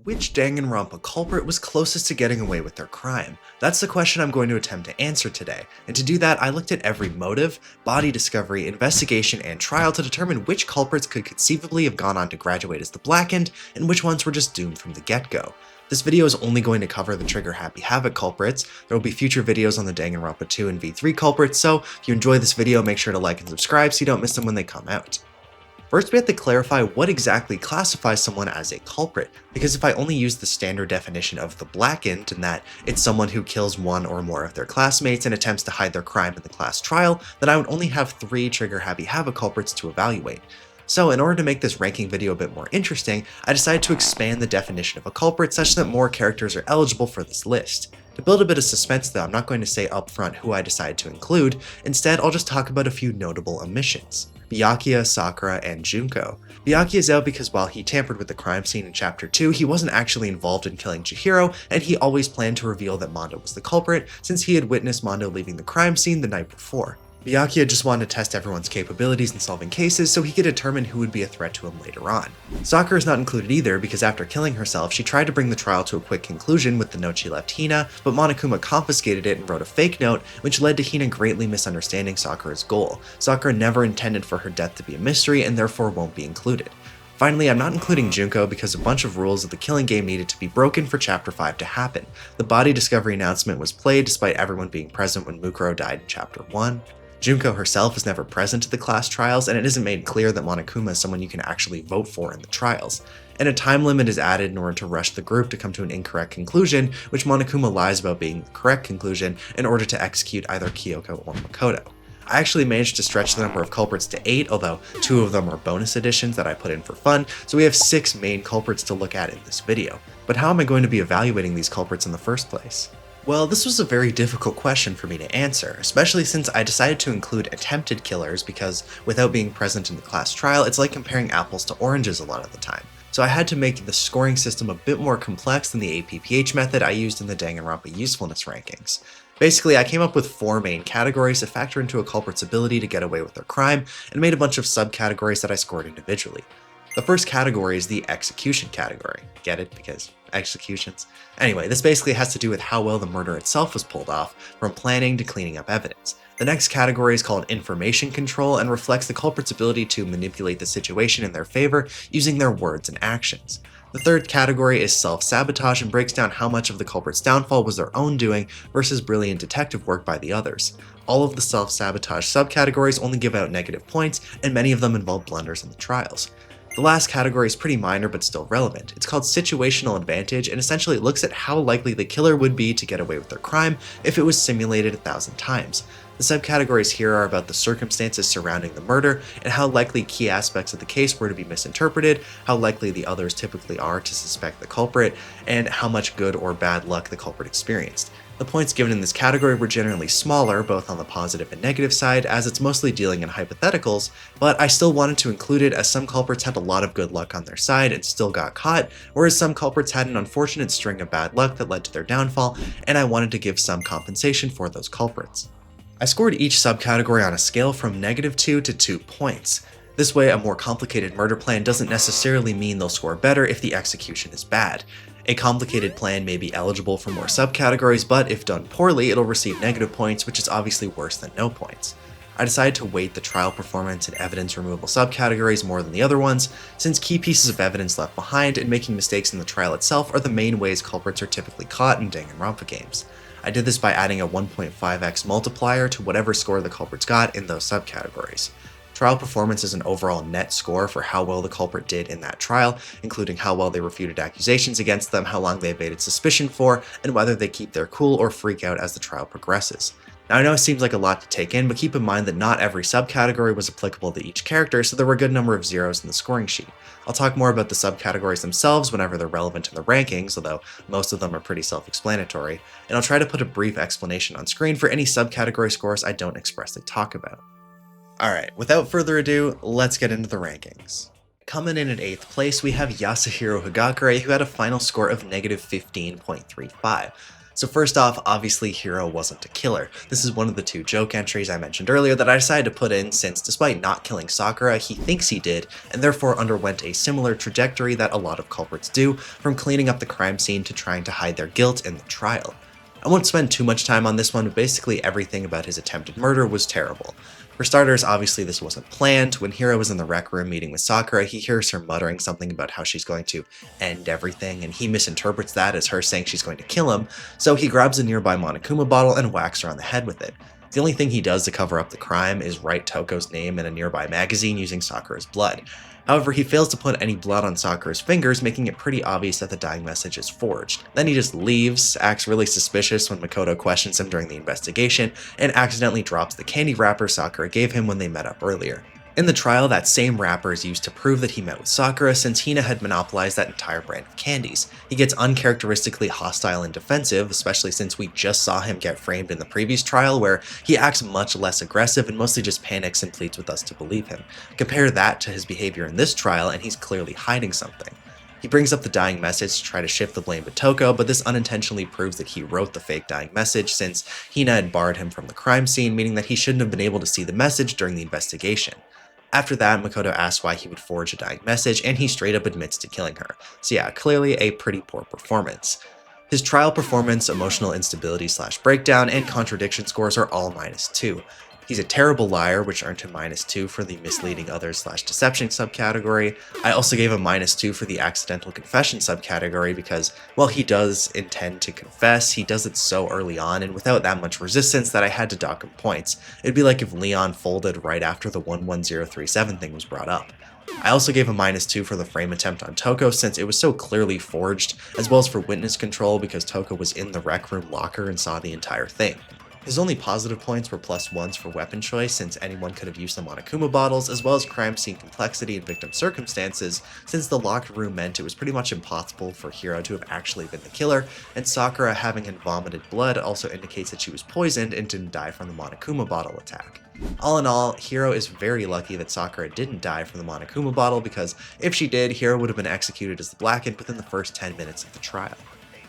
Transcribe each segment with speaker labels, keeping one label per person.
Speaker 1: which Danganronpa culprit was closest to getting away with their crime? That's the question I'm going to attempt to answer today, and to do that I looked at every motive, body discovery, investigation, and trial to determine which culprits could conceivably have gone on to graduate as the Blackened, and which ones were just doomed from the get-go. This video is only going to cover the Trigger Happy Havoc culprits. There will be future videos on the Danganronpa 2 and V3 culprits, so if you enjoy this video make sure to like and subscribe so you don't miss them when they come out. First, we have to clarify what exactly classifies someone as a culprit, because if I only use the standard definition of the Blackened, in that it's someone who kills one or more of their classmates and attempts to hide their crime in the class trial, then I would only have 3 Trigger Happy Havoc culprits to evaluate. So in order to make this ranking video a bit more interesting, I decided to expand the definition of a culprit such that more characters are eligible for this list. To build a bit of suspense though, I'm not going to say upfront who I decided to include. Instead, I'll just talk about a few notable omissions. Byakuya, Sakura, and Junko. Byakuya is out because while he tampered with the crime scene in Chapter 2, he wasn't actually involved in killing Chihiro, and he always planned to reveal that Mondo was the culprit since he had witnessed Mondo leaving the crime scene the night before. Byakuya just wanted to test everyone's capabilities in solving cases so he could determine who would be a threat to him later on. Sakura is not included either because after killing herself, she tried to bring the trial to a quick conclusion with the note she left Hina, but Monokuma confiscated it and wrote a fake note, which led to Hina greatly misunderstanding Sakura's goal. Sakura never intended for her death to be a mystery and therefore won't be included. Finally, I'm not including Junko because a bunch of rules of the killing game needed to be broken for Chapter 5 to happen. The body discovery announcement was played despite everyone being present when Mukuro died in Chapter 1. Junko herself is never present at the class trials, and it isn't made clear that Monokuma is someone you can actually vote for in the trials. And a time limit is added in order to rush the group to come to an incorrect conclusion, which Monokuma lies about being the correct conclusion in order to execute either Kyoko or Makoto. I actually managed to stretch the number of culprits to 8, although 2 of them are bonus additions that I put in for fun, so we have 6 main culprits to look at in this video. But how am I going to be evaluating these culprits in the first place? Well, this was a very difficult question for me to answer, especially since I decided to include attempted killers because without being present in the class trial, it's like comparing apples to oranges a lot of the time. So I had to make the scoring system a bit more complex than the APPH method I used in the Danganronpa usefulness rankings. Basically, I came up with 4 main categories that factor into a culprit's ability to get away with their crime, and made a bunch of subcategories that I scored individually. The first category is the execution category. Get it? Because executions? Anyway, this basically has to do with how well the murder itself was pulled off, from planning to cleaning up evidence. The next category is called information control and reflects the culprit's ability to manipulate the situation in their favor using their words and actions. The third category is self-sabotage and breaks down how much of the culprit's downfall was their own doing versus brilliant detective work by the others. All of the self-sabotage subcategories only give out negative points, and many of them involve blunders in the trials. The last category is pretty minor but still relevant. It's called situational advantage and essentially it looks at how likely the killer would be to get away with their crime if it was simulated 1,000 times. The subcategories here are about the circumstances surrounding the murder and how likely key aspects of the case were to be misinterpreted, how likely the others typically are to suspect the culprit, and how much good or bad luck the culprit experienced. The points given in this category were generally smaller, both on the positive and negative side, as it's mostly dealing in hypotheticals, but I still wanted to include it as some culprits had a lot of good luck on their side and still got caught, whereas some culprits had an unfortunate string of bad luck that led to their downfall, and I wanted to give some compensation for those culprits. I scored each subcategory on a scale from -2 to 2 points. This way, a more complicated murder plan doesn't necessarily mean they'll score better if the execution is bad. A complicated plan may be eligible for more subcategories, but if done poorly, it'll receive negative points, which is obviously worse than no points. I decided to weight the trial performance and evidence removal subcategories more than the other ones, since key pieces of evidence left behind and making mistakes in the trial itself are the main ways culprits are typically caught in Danganronpa games. I did this by adding a 1.5x multiplier to whatever score the culprits got in those subcategories. Trial performance is an overall net score for how well the culprit did in that trial, including how well they refuted accusations against them, how long they evaded suspicion for, and whether they keep their cool or freak out as the trial progresses. Now I know it seems like a lot to take in, but keep in mind that not every subcategory was applicable to each character, so there were a good number of zeros in the scoring sheet. I'll talk more about the subcategories themselves whenever they're relevant in the rankings, although most of them are pretty self-explanatory, and I'll try to put a brief explanation on screen for any subcategory scores I don't expressly talk about. Alright, without further ado, let's get into the rankings. Coming in at 8th place, we have Yasuhiro Higakure, who had a final score of -15.35. So first off, obviously Hiro wasn't a killer. This is one of the two joke entries I mentioned earlier that I decided to put in since despite not killing Sakura, he thinks he did, and therefore underwent a similar trajectory that a lot of culprits do, from cleaning up the crime scene to trying to hide their guilt in the trial. I won't spend too much time on this one, but basically everything about his attempted murder was terrible. For starters, obviously this wasn't planned. When Hiro was in the rec room meeting with Sakura, he hears her muttering something about how she's going to end everything, and he misinterprets that as her saying she's going to kill him, so he grabs a nearby Monokuma bottle and whacks her on the head with it. The only thing he does to cover up the crime is write Toko's name in a nearby magazine using Sakura's blood. However, he fails to put any blood on Sakura's fingers, making it pretty obvious that the dying message is forged. Then he just leaves, acts really suspicious when Makoto questions him during the investigation, and accidentally drops the candy wrapper Sakura gave him when they met up earlier. In the trial, that same wrapper is used to prove that he met with Sakura since Hina had monopolized that entire brand of candies. He gets uncharacteristically hostile and defensive, especially since we just saw him get framed in the previous trial where he acts much less aggressive and mostly just panics and pleads with us to believe him. Compare that to his behavior in this trial and he's clearly hiding something. He brings up the dying message to try to shift the blame to Toko, but this unintentionally proves that he wrote the fake dying message since Hina had barred him from the crime scene, meaning that he shouldn't have been able to see the message during the investigation. After that, Makoto asks why he would forge a dying message, and he straight up admits to killing her. So yeah, clearly a pretty poor performance. His trial performance, emotional instability / breakdown, and contradiction scores are all -2. He's a terrible liar, which earned him -2 for the misleading others / deception subcategory. I also gave him -2 for the accidental confession subcategory because, while he does intend to confess, he does it so early on and without that much resistance that I had to dock him points. It'd be like if Leon folded right after the 11037 thing was brought up. I also gave a -2 for the frame attempt on Toko since it was so clearly forged, as well as for witness control because Toko was in the rec room locker and saw the entire thing. His only positive points were +1s for weapon choice since anyone could have used the Monokuma bottles, as well as crime scene complexity and victim circumstances since the locked room meant it was pretty much impossible for Hiro to have actually been the killer, and Sakura having had vomited blood also indicates that she was poisoned and didn't die from the Monokuma bottle attack. All in all, Hiro is very lucky that Sakura didn't die from the Monokuma bottle because if she did, Hiro would have been executed as the Blackened within the first 10 minutes of the trial.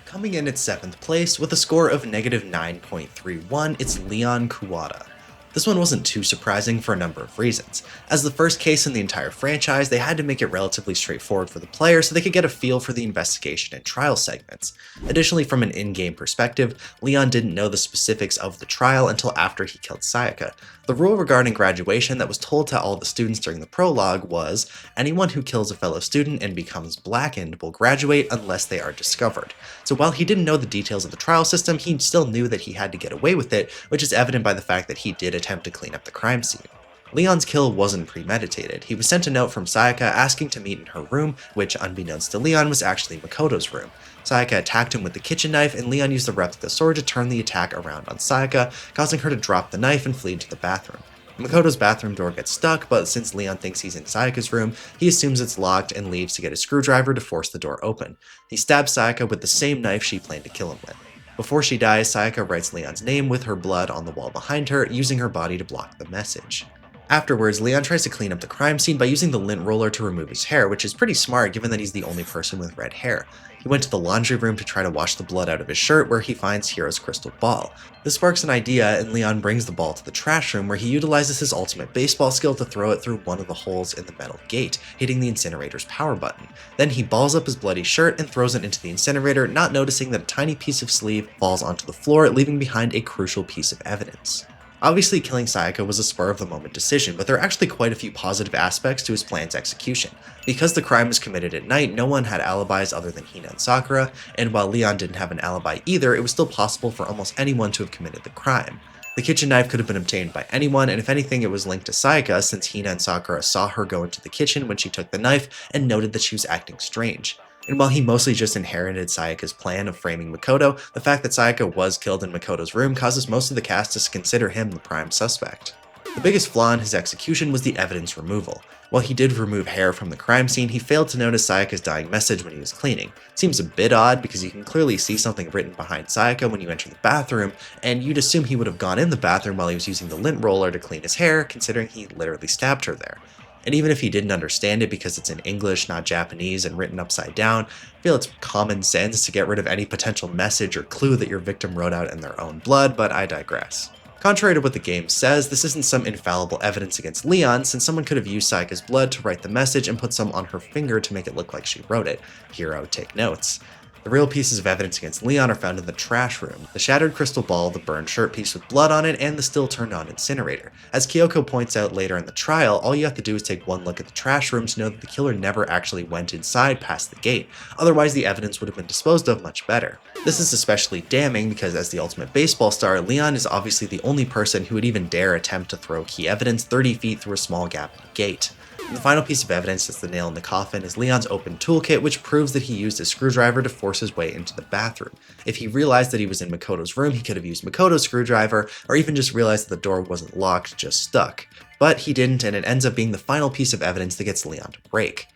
Speaker 1: Coming in at 7th place with a score of -9.31, it's Leon Kuwata. This one wasn't too surprising for a number of reasons. As the first case in the entire franchise, they had to make it relatively straightforward for the player so they could get a feel for the investigation and trial segments. Additionally, from an in-game perspective, Leon didn't know the specifics of the trial until after he killed Sayaka. The rule regarding graduation that was told to all the students during the prologue was, anyone who kills a fellow student and becomes blackened will graduate unless they are discovered. So while he didn't know the details of the trial system, he still knew that he had to get away with it, which is evident by the fact that he did attempt to clean up the crime scene. Leon's kill wasn't premeditated. He was sent a note from Sayaka asking to meet in her room, which, unbeknownst to Leon, was actually Makoto's room. Sayaka attacked him with the kitchen knife, and Leon used the replica sword to turn the attack around on Sayaka, causing her to drop the knife and flee to the bathroom. Makoto's bathroom door gets stuck, but since Leon thinks he's in Sayaka's room, he assumes it's locked and leaves to get a screwdriver to force the door open. He stabs Sayaka with the same knife she planned to kill him with. Before she dies, Sayaka writes Leon's name with her blood on the wall behind her, using her body to block the message. Afterwards, Leon tries to clean up the crime scene by using the lint roller to remove his hair, which is pretty smart given that he's the only person with red hair. He went to the laundry room to try to wash the blood out of his shirt where he finds Hiro's crystal ball. This sparks an idea and Leon brings the ball to the trash room where he utilizes his ultimate baseball skill to throw it through one of the holes in the metal gate, hitting the incinerator's power button. Then he balls up his bloody shirt and throws it into the incinerator, not noticing that a tiny piece of sleeve falls onto the floor, leaving behind a crucial piece of evidence. Obviously, killing Sayaka was a spur-of-the-moment decision, but there are actually quite a few positive aspects to his plan's execution. Because the crime was committed at night, no one had alibis other than Hina and Sakura, and while Leon didn't have an alibi either, it was still possible for almost anyone to have committed the crime. The kitchen knife could have been obtained by anyone, and if anything, it was linked to Sayaka since Hina and Sakura saw her go into the kitchen when she took the knife and noted that she was acting strange. And while he mostly just inherited Sayaka's plan of framing Makoto, the fact that Sayaka was killed in Makoto's room causes most of the cast to consider him the prime suspect. The biggest flaw in his execution was the evidence removal. While he did remove hair from the crime scene, he failed to notice Sayaka's dying message when he was cleaning. Seems a bit odd because you can clearly see something written behind Sayaka when you enter the bathroom, and you'd assume he would have gone in the bathroom while he was using the lint roller to clean his hair, considering he literally stabbed her there. And even if he didn't understand it because it's in English, not Japanese, and written upside down, I feel it's common sense to get rid of any potential message or clue that your victim wrote out in their own blood, but I digress. Contrary to what the game says, this isn't some infallible evidence against Leon, since someone could have used Sayaka's blood to write the message and put some on her finger to make it look like she wrote it. Hiro, take notes. The real pieces of evidence against Leon are found in the trash room: the shattered crystal ball, the burned shirt piece with blood on it, and the still turned on incinerator. As Kyoko points out later in the trial, all you have to do is take one look at the trash room to know that the killer never actually went inside past the gate, otherwise the evidence would have been disposed of much better. This is especially damning because as the ultimate baseball star, Leon is obviously the only person who would even dare attempt to throw key evidence 30 feet through a small gap in the gate. And the final piece of evidence that's the nail in the coffin is Leon's open toolkit, which proves that he used a screwdriver to force his way into the bathroom. If he realized that he was in Makoto's room, he could have used Makoto's screwdriver, or even just realized that the door wasn't locked, just stuck. But he didn't, and it ends up being the final piece of evidence that gets Leon to break.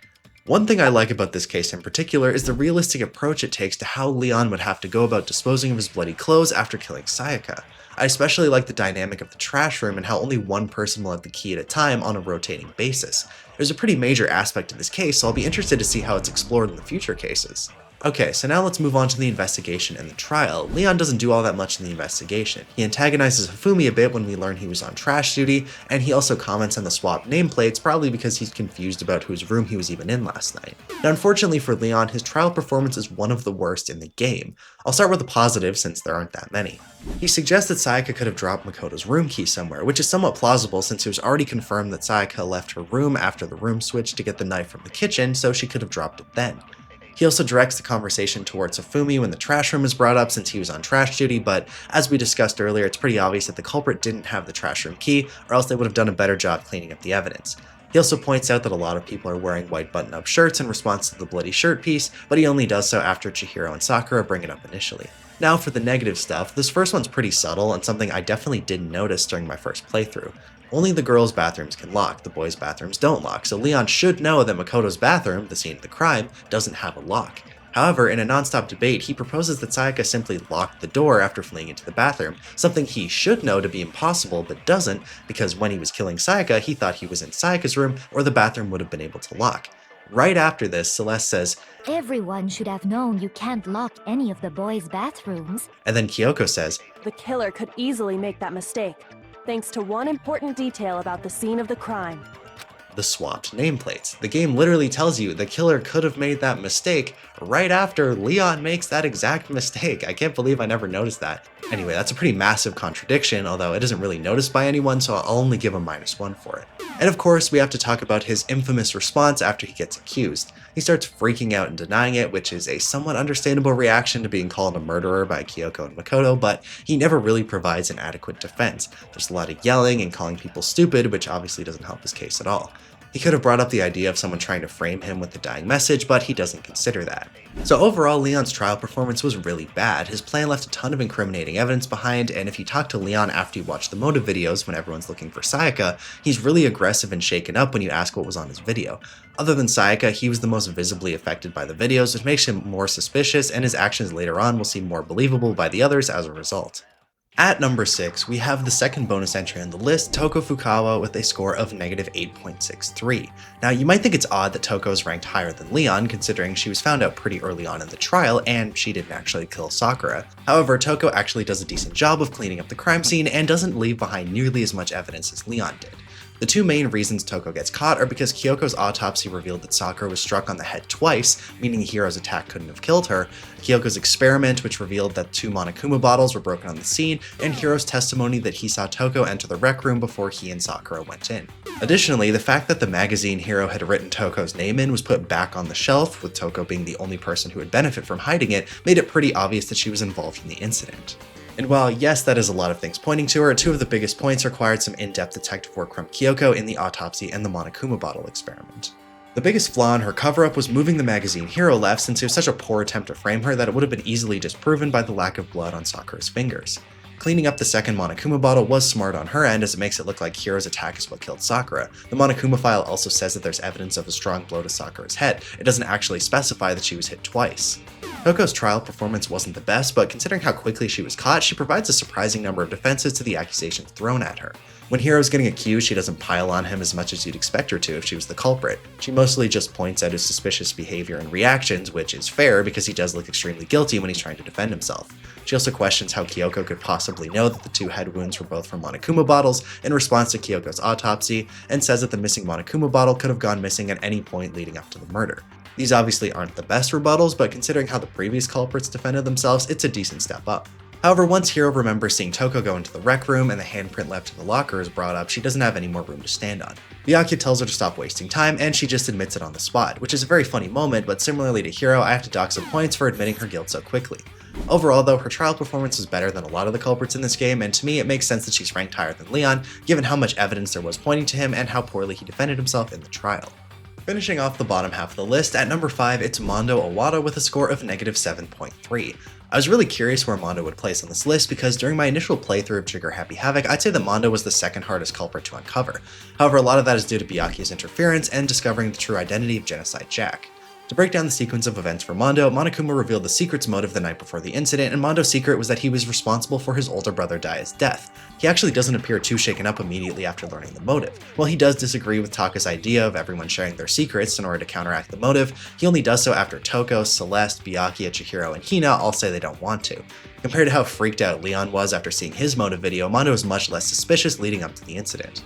Speaker 1: One thing I like about this case in particular is the realistic approach it takes to how Leon would have to go about disposing of his bloody clothes after killing Sayaka. I especially like the dynamic of the trash room and how only one person will have the key at a time on a rotating basis. There's a pretty major aspect to this case, so I'll be interested to see how it's explored in the future cases. Okay, so now let's move on to the investigation and the trial. Leon doesn't do all that much in the investigation. He antagonizes Hifumi a bit when we learn he was on trash duty, and he also comments on the swapped nameplates, probably because he's confused about whose room he was even in last night. Now, unfortunately for Leon, his trial performance is one of the worst in the game. I'll start with the positive, since there aren't that many. He suggests that Sayaka could have dropped Makoto's room key somewhere, which is somewhat plausible since it was already confirmed that Sayaka left her room after the room switch to get the knife from the kitchen, so she could have dropped it then. He also directs the conversation towards Hifumi when the trash room is brought up since he was on trash duty, but as we discussed earlier, it's pretty obvious that the culprit didn't have the trash room key, or else they would have done a better job cleaning up the evidence. He also points out that a lot of people are wearing white button-up shirts in response to the bloody shirt piece, but he only does so after Chihiro and Sakura bring it up initially. Now for the negative stuff, this first one's pretty subtle and something I definitely didn't notice during my first playthrough. Only the girls' bathrooms can lock, the boys' bathrooms don't lock, so Leon should know that Makoto's bathroom, the scene of the crime, doesn't have a lock. However, in a non-stop debate, he proposes that Sayaka simply locked the door after fleeing into the bathroom, something he should know to be impossible but doesn't, because when he was killing Sayaka, he thought he was in Sayaka's room or the bathroom would have been able to lock. Right after this, Celeste says,
Speaker 2: "Everyone should have known you can't lock any of the boys' bathrooms."
Speaker 1: And then Kyoko says,
Speaker 3: "The killer could easily make that mistake, thanks to one important detail about the scene of the crime."
Speaker 1: the swapped nameplates. The game literally tells you the killer could have made that mistake right after Leon makes that exact mistake. I can't believe I never noticed that. Anyway, that's a pretty massive contradiction, although it isn't really noticed by anyone, so I'll only give him -1 for it. And of course, we have to talk about his infamous response after he gets accused. He starts freaking out and denying it, which is a somewhat understandable reaction to being called a murderer by Kyoko and Makoto, but he never really provides an adequate defense. There's a lot of yelling and calling people stupid, which obviously doesn't help his case at all. He could have brought up the idea of someone trying to frame him with the dying message, but he doesn't consider that. So overall, Leon's trial performance was really bad. His plan left a ton of incriminating evidence behind, and if you talk to Leon after you watch the motive videos when everyone's looking for Sayaka, he's really aggressive and shaken up when you ask what was on his video. Other than Sayaka, he was the most visibly affected by the videos, which makes him more suspicious, and his actions later on will seem more believable by the others as a result. At number 6, we have the second bonus entry on the list, Toko Fukawa, with a score of -8.63. Now, you might think it's odd that Toko is ranked higher than Leon, considering she was found out pretty early on in the trial, and she didn't actually kill Sakura. However, Toko actually does a decent job of cleaning up the crime scene and doesn't leave behind nearly as much evidence as Leon did. The two main reasons Toko gets caught are because Kyoko's autopsy revealed that Sakura was struck on the head twice, meaning Hiro's attack couldn't have killed her, Kyoko's experiment, which revealed that 2 Monokuma bottles were broken on the scene, and Hiro's testimony that he saw Toko enter the rec room before he and Sakura went in. Additionally, the fact that the magazine Hiro had written Toko's name in was put back on the shelf, with Toko being the only person who would benefit from hiding it, made it pretty obvious that she was involved in the incident. And while yes, that is a lot of things pointing to her, 2 of the biggest points required some in-depth detective work from Kyoko in the autopsy and the Monokuma bottle experiment. The biggest flaw in her cover-up was moving the magazine Hiro left, since it was such a poor attempt to frame her that it would have been easily disproven by the lack of blood on Sakura's fingers. Cleaning up the second Monokuma bottle was smart on her end, as it makes it look like Hiro's attack is what killed Sakura. The Monokuma file also says that there's evidence of a strong blow to Sakura's head. It doesn't actually specify that she was hit twice. Toko's trial performance wasn't the best, but considering how quickly she was caught, she provides a surprising number of defenses to the accusations thrown at her. When Hiro's getting accused, she doesn't pile on him as much as you'd expect her to if she was the culprit. She mostly just points out his suspicious behavior and reactions, which is fair because he does look extremely guilty when he's trying to defend himself. She also questions how Kyoko could possibly know that the two head wounds were both from Monokuma bottles in response to Kyoko's autopsy, and says that the missing Monokuma bottle could have gone missing at any point leading up to the murder. These obviously aren't the best rebuttals, but considering how the previous culprits defended themselves, it's a decent step up. However, once Hiro remembers seeing Toko go into the rec room and the handprint left in the locker is brought up, she doesn't have any more room to stand on. Byakuya tells her to stop wasting time, and she just admits it on the spot, which is a very funny moment, but similarly to Hiro, I have to dock some points for admitting her guilt so quickly. Overall though, her trial performance is better than a lot of the culprits in this game, and to me it makes sense that she's ranked higher than Leon, given how much evidence there was pointing to him and how poorly he defended himself in the trial. Finishing off the bottom half of the list, at number 5 it's Mondo Owada with a score of -7.3. I was really curious where Mondo would place on this list because during my initial playthrough of Trigger Happy Havoc, I'd say that Mondo was the second hardest culprit to uncover. However, a lot of that is due to Byakuya's interference and discovering the true identity of Genocide Jack. To break down the sequence of events for Mondo, Monokuma revealed the secret's motive the night before the incident, and Mondo's secret was that he was responsible for his older brother Daya's death. He actually doesn't appear too shaken up immediately after learning the motive. While he does disagree with Taka's idea of everyone sharing their secrets in order to counteract the motive, he only does so after Toko, Celeste, Byakuya, Chihiro, and Hina all say they don't want to. Compared to how freaked out Leon was after seeing his motive video, Mondo is much less suspicious leading up to the incident.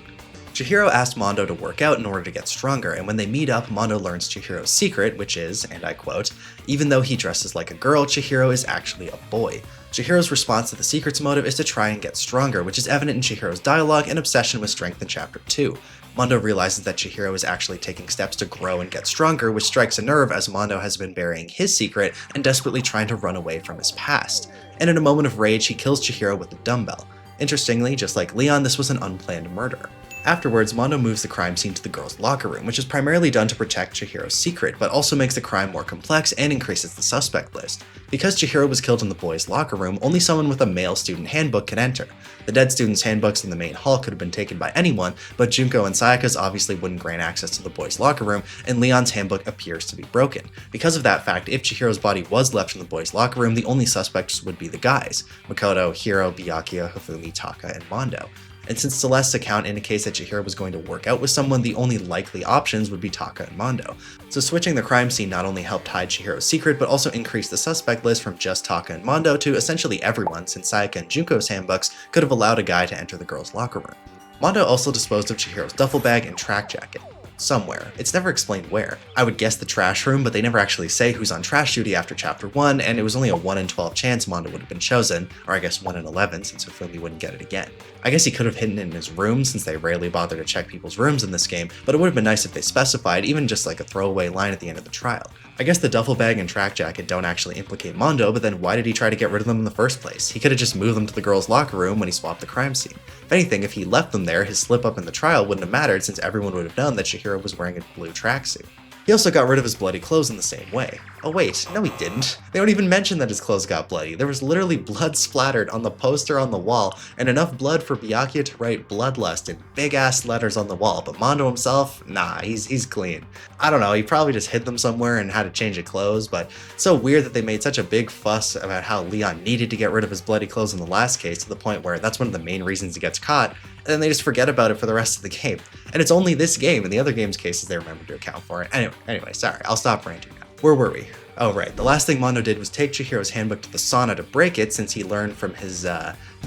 Speaker 1: Chihiro asked Mondo to work out in order to get stronger, and when they meet up, Mondo learns Chihiro's secret, which is, and I quote, "Even though he dresses like a girl, Chihiro is actually a boy." Chihiro's response to the secret's motive is to try and get stronger, which is evident in Chihiro's dialogue and obsession with strength in Chapter 2. Mondo realizes that Chihiro is actually taking steps to grow and get stronger, which strikes a nerve as Mondo has been burying his secret and desperately trying to run away from his past. And in a moment of rage, he kills Chihiro with a dumbbell. Interestingly, just like Leon, this was an unplanned murder. Afterwards, Mondo moves the crime scene to the girls' locker room, which is primarily done to protect Chihiro's secret, but also makes the crime more complex and increases the suspect list. Because Chihiro was killed in the boys' locker room, only someone with a male student handbook can enter. The dead students' handbooks in the main hall could have been taken by anyone, but Junko and Sayaka's obviously wouldn't grant access to the boys' locker room, and Leon's handbook appears to be broken. Because of that fact, if Chihiro's body was left in the boys' locker room, the only suspects would be the guys: Makoto, Hiro, Byakuya, Hifumi, Taka, and Mondo. And since Celeste's account indicates that Chihiro was going to work out with someone, the only likely options would be Taka and Mondo. So switching the crime scene not only helped hide Chihiro's secret, but also increased the suspect list from just Taka and Mondo to essentially everyone, since Sayaka and Junko's handbooks could have allowed a guy to enter the girls' locker room. Mondo also disposed of Chihiro's duffel bag and track jacket. Somewhere. It's never explained where. I would guess the trash room, but they never actually say who's on trash duty after Chapter 1, and it was only a 1 in 12 chance Mondo would have been chosen, or I guess 1 in 11 since Hifumi wouldn't get it again. I guess he could have hidden it in his room since they rarely bother to check people's rooms in this game, but it would have been nice if they specified, even just like a throwaway line at the end of the trial. I guess the duffel bag and track jacket don't actually implicate Mondo, but then why did he try to get rid of them in the first place? He could have just moved them to the girls' locker room when he swapped the crime scene. If anything, if he left them there, his slip up in the trial wouldn't have mattered since everyone would have known that Chihiro was wearing a blue tracksuit. He also got rid of his bloody clothes in the same way. Oh wait, no he didn't. They don't even mention that his clothes got bloody. There was literally blood splattered on the poster on the wall, and enough blood for Byakuya to write bloodlust in big ass letters on the wall, but Mondo himself, nah, he's clean. I don't know, he probably just hid them somewhere and had to change the clothes, but it's so weird that they made such a big fuss about how Leon needed to get rid of his bloody clothes in the last case to the point where that's one of the main reasons he gets caught, and then they just forget about it for the rest of the game. And it's only this game, in the other game's cases they remember to account for it. Anyway, sorry, I'll stop ranting now. Where were we? Oh right, the last thing Mondo did was take Chihiro's handbook to the sauna to break it since he learned from his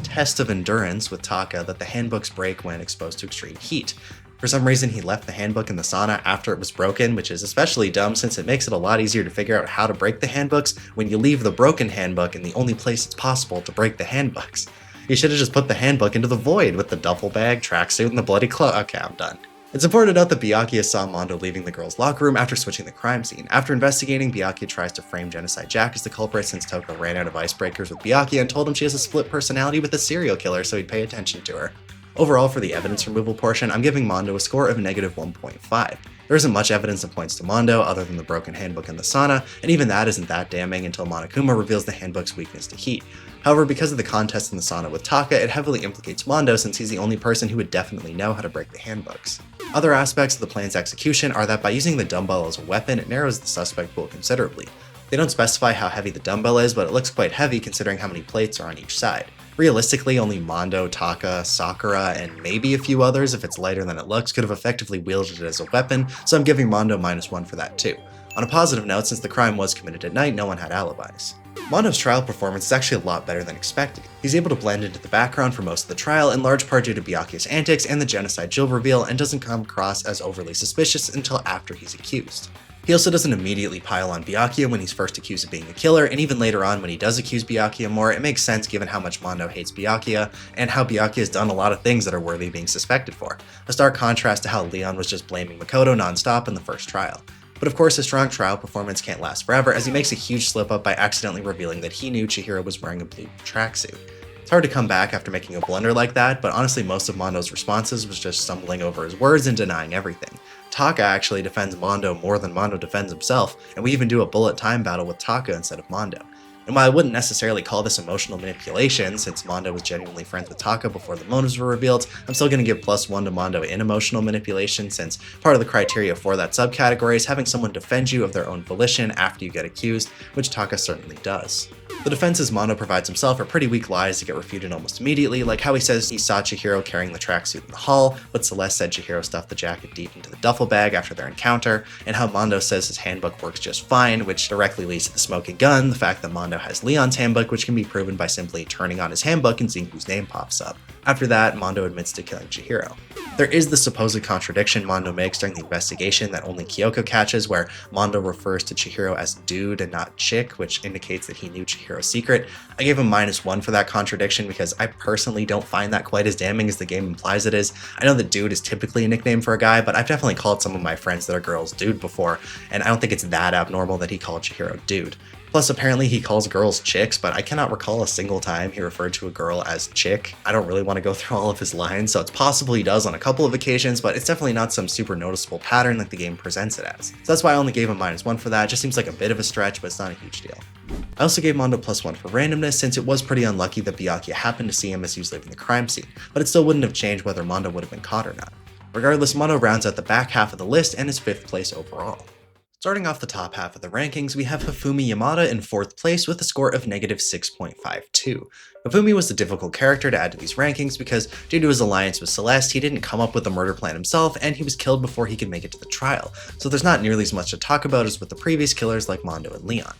Speaker 1: test of endurance with Taka that the handbooks break when exposed to extreme heat. For some reason he left the handbook in the sauna after it was broken, which is especially dumb since it makes it a lot easier to figure out how to break the handbooks when you leave the broken handbook in the only place it's possible to break the handbooks. You should have just put the handbook into the void with the duffel bag, tracksuit, and the bloody clothes. Okay, I'm done. It's important to note that Byakuya saw Mondo leaving the girls' locker room after switching the crime scene. After investigating, Byakuya tries to frame Genocide Jack as the culprit since Toko ran out of icebreakers with Byakuya and told him she has a split personality with a serial killer so he'd pay attention to her. Overall, for the evidence removal portion, I'm giving Mondo a score of -1.5. There isn't much evidence that points to Mondo other than the broken handbook in the sauna, and even that isn't that damning until Monokuma reveals the handbook's weakness to heat. However, because of the contest in the sauna with Taka, it heavily implicates Mondo since he's the only person who would definitely know how to break the handbooks. Other aspects of the plan's execution are that by using the dumbbell as a weapon, it narrows the suspect pool considerably. They don't specify how heavy the dumbbell is, but it looks quite heavy considering how many plates are on each side. Realistically, only Mondo, Taka, Sakura, and maybe a few others, if it's lighter than it looks, could have effectively wielded it as a weapon, so I'm giving Mondo -1 for that too. On a positive note, since the crime was committed at night, no one had alibis. Mondo's trial performance is actually a lot better than expected. He's able to blend into the background for most of the trial, in large part due to Byakuya's antics and the genocide Jill reveal, and doesn't come across as overly suspicious until after he's accused. He also doesn't immediately pile on Byakuya when he's first accused of being a killer, and even later on when he does accuse Byakuya more, it makes sense given how much Mondo hates Byakuya, and how Byakuya has done a lot of things that are worthy of being suspected for. A stark contrast to how Leon was just blaming Makoto non-stop in the first trial. But of course, a strong trial performance can't last forever, as he makes a huge slip-up by accidentally revealing that he knew Chihiro was wearing a blue tracksuit. It's hard to come back after making a blunder like that, but honestly most of Mondo's responses was just stumbling over his words and denying everything. Taka actually defends Mondo more than Mondo defends himself, and we even do a bullet time battle with Taka instead of Mondo. And while I wouldn't necessarily call this emotional manipulation, since Mondo was genuinely friends with Taka before the motives were revealed, I'm still going to give +1 to Mondo in emotional manipulation, since part of the criteria for that subcategory is having someone defend you of their own volition after you get accused, which Taka certainly does. The defenses Mondo provides himself are pretty weak lies to get refuted almost immediately, like how he says he saw Chihiro carrying the tracksuit in the hall, but Celeste said Chihiro stuffed the jacket deep into the duffel bag after their encounter, and how Mondo says his handbook works just fine, which directly leads to the smoking gun, the fact that Mondo has Leon's handbook, which can be proven by simply turning on his handbook and seeing whose name pops up. After that, Mondo admits to killing Chihiro. There is the supposed contradiction Mondo makes during the investigation that only Kyoko catches, where Mondo refers to Chihiro as dude and not chick, which indicates that he knew Chihiro's secret. I gave him -1 for that contradiction because I personally don't find that quite as damning as the game implies it is. I know that dude is typically a nickname for a guy, but I've definitely called some of my friends that are girls dude before, and I don't think it's that abnormal that he called Chihiro dude. Plus, apparently he calls girls chicks, but I cannot recall a single time he referred to a girl as chick. I don't really want to go through all of his lines, so it's possible he does on a couple of occasions, but it's definitely not some super noticeable pattern like the game presents it as. So that's why I only gave him -1 for that. It just seems like a bit of a stretch, but it's not a huge deal. I also gave Mondo +1 for randomness, since it was pretty unlucky that Byakuya happened to see him as he was leaving the crime scene, but it still wouldn't have changed whether Mondo would have been caught or not. Regardless, Mondo rounds out the back half of the list and is 5th place overall. Starting off the top half of the rankings, we have Hifumi Yamada in 4th place with a score of -6.52. Hifumi was a difficult character to add to these rankings because, due to his alliance with Celeste, he didn't come up with the murder plan himself, and he was killed before he could make it to the trial, so there's not nearly as much to talk about as with the previous killers like Mondo and Leon.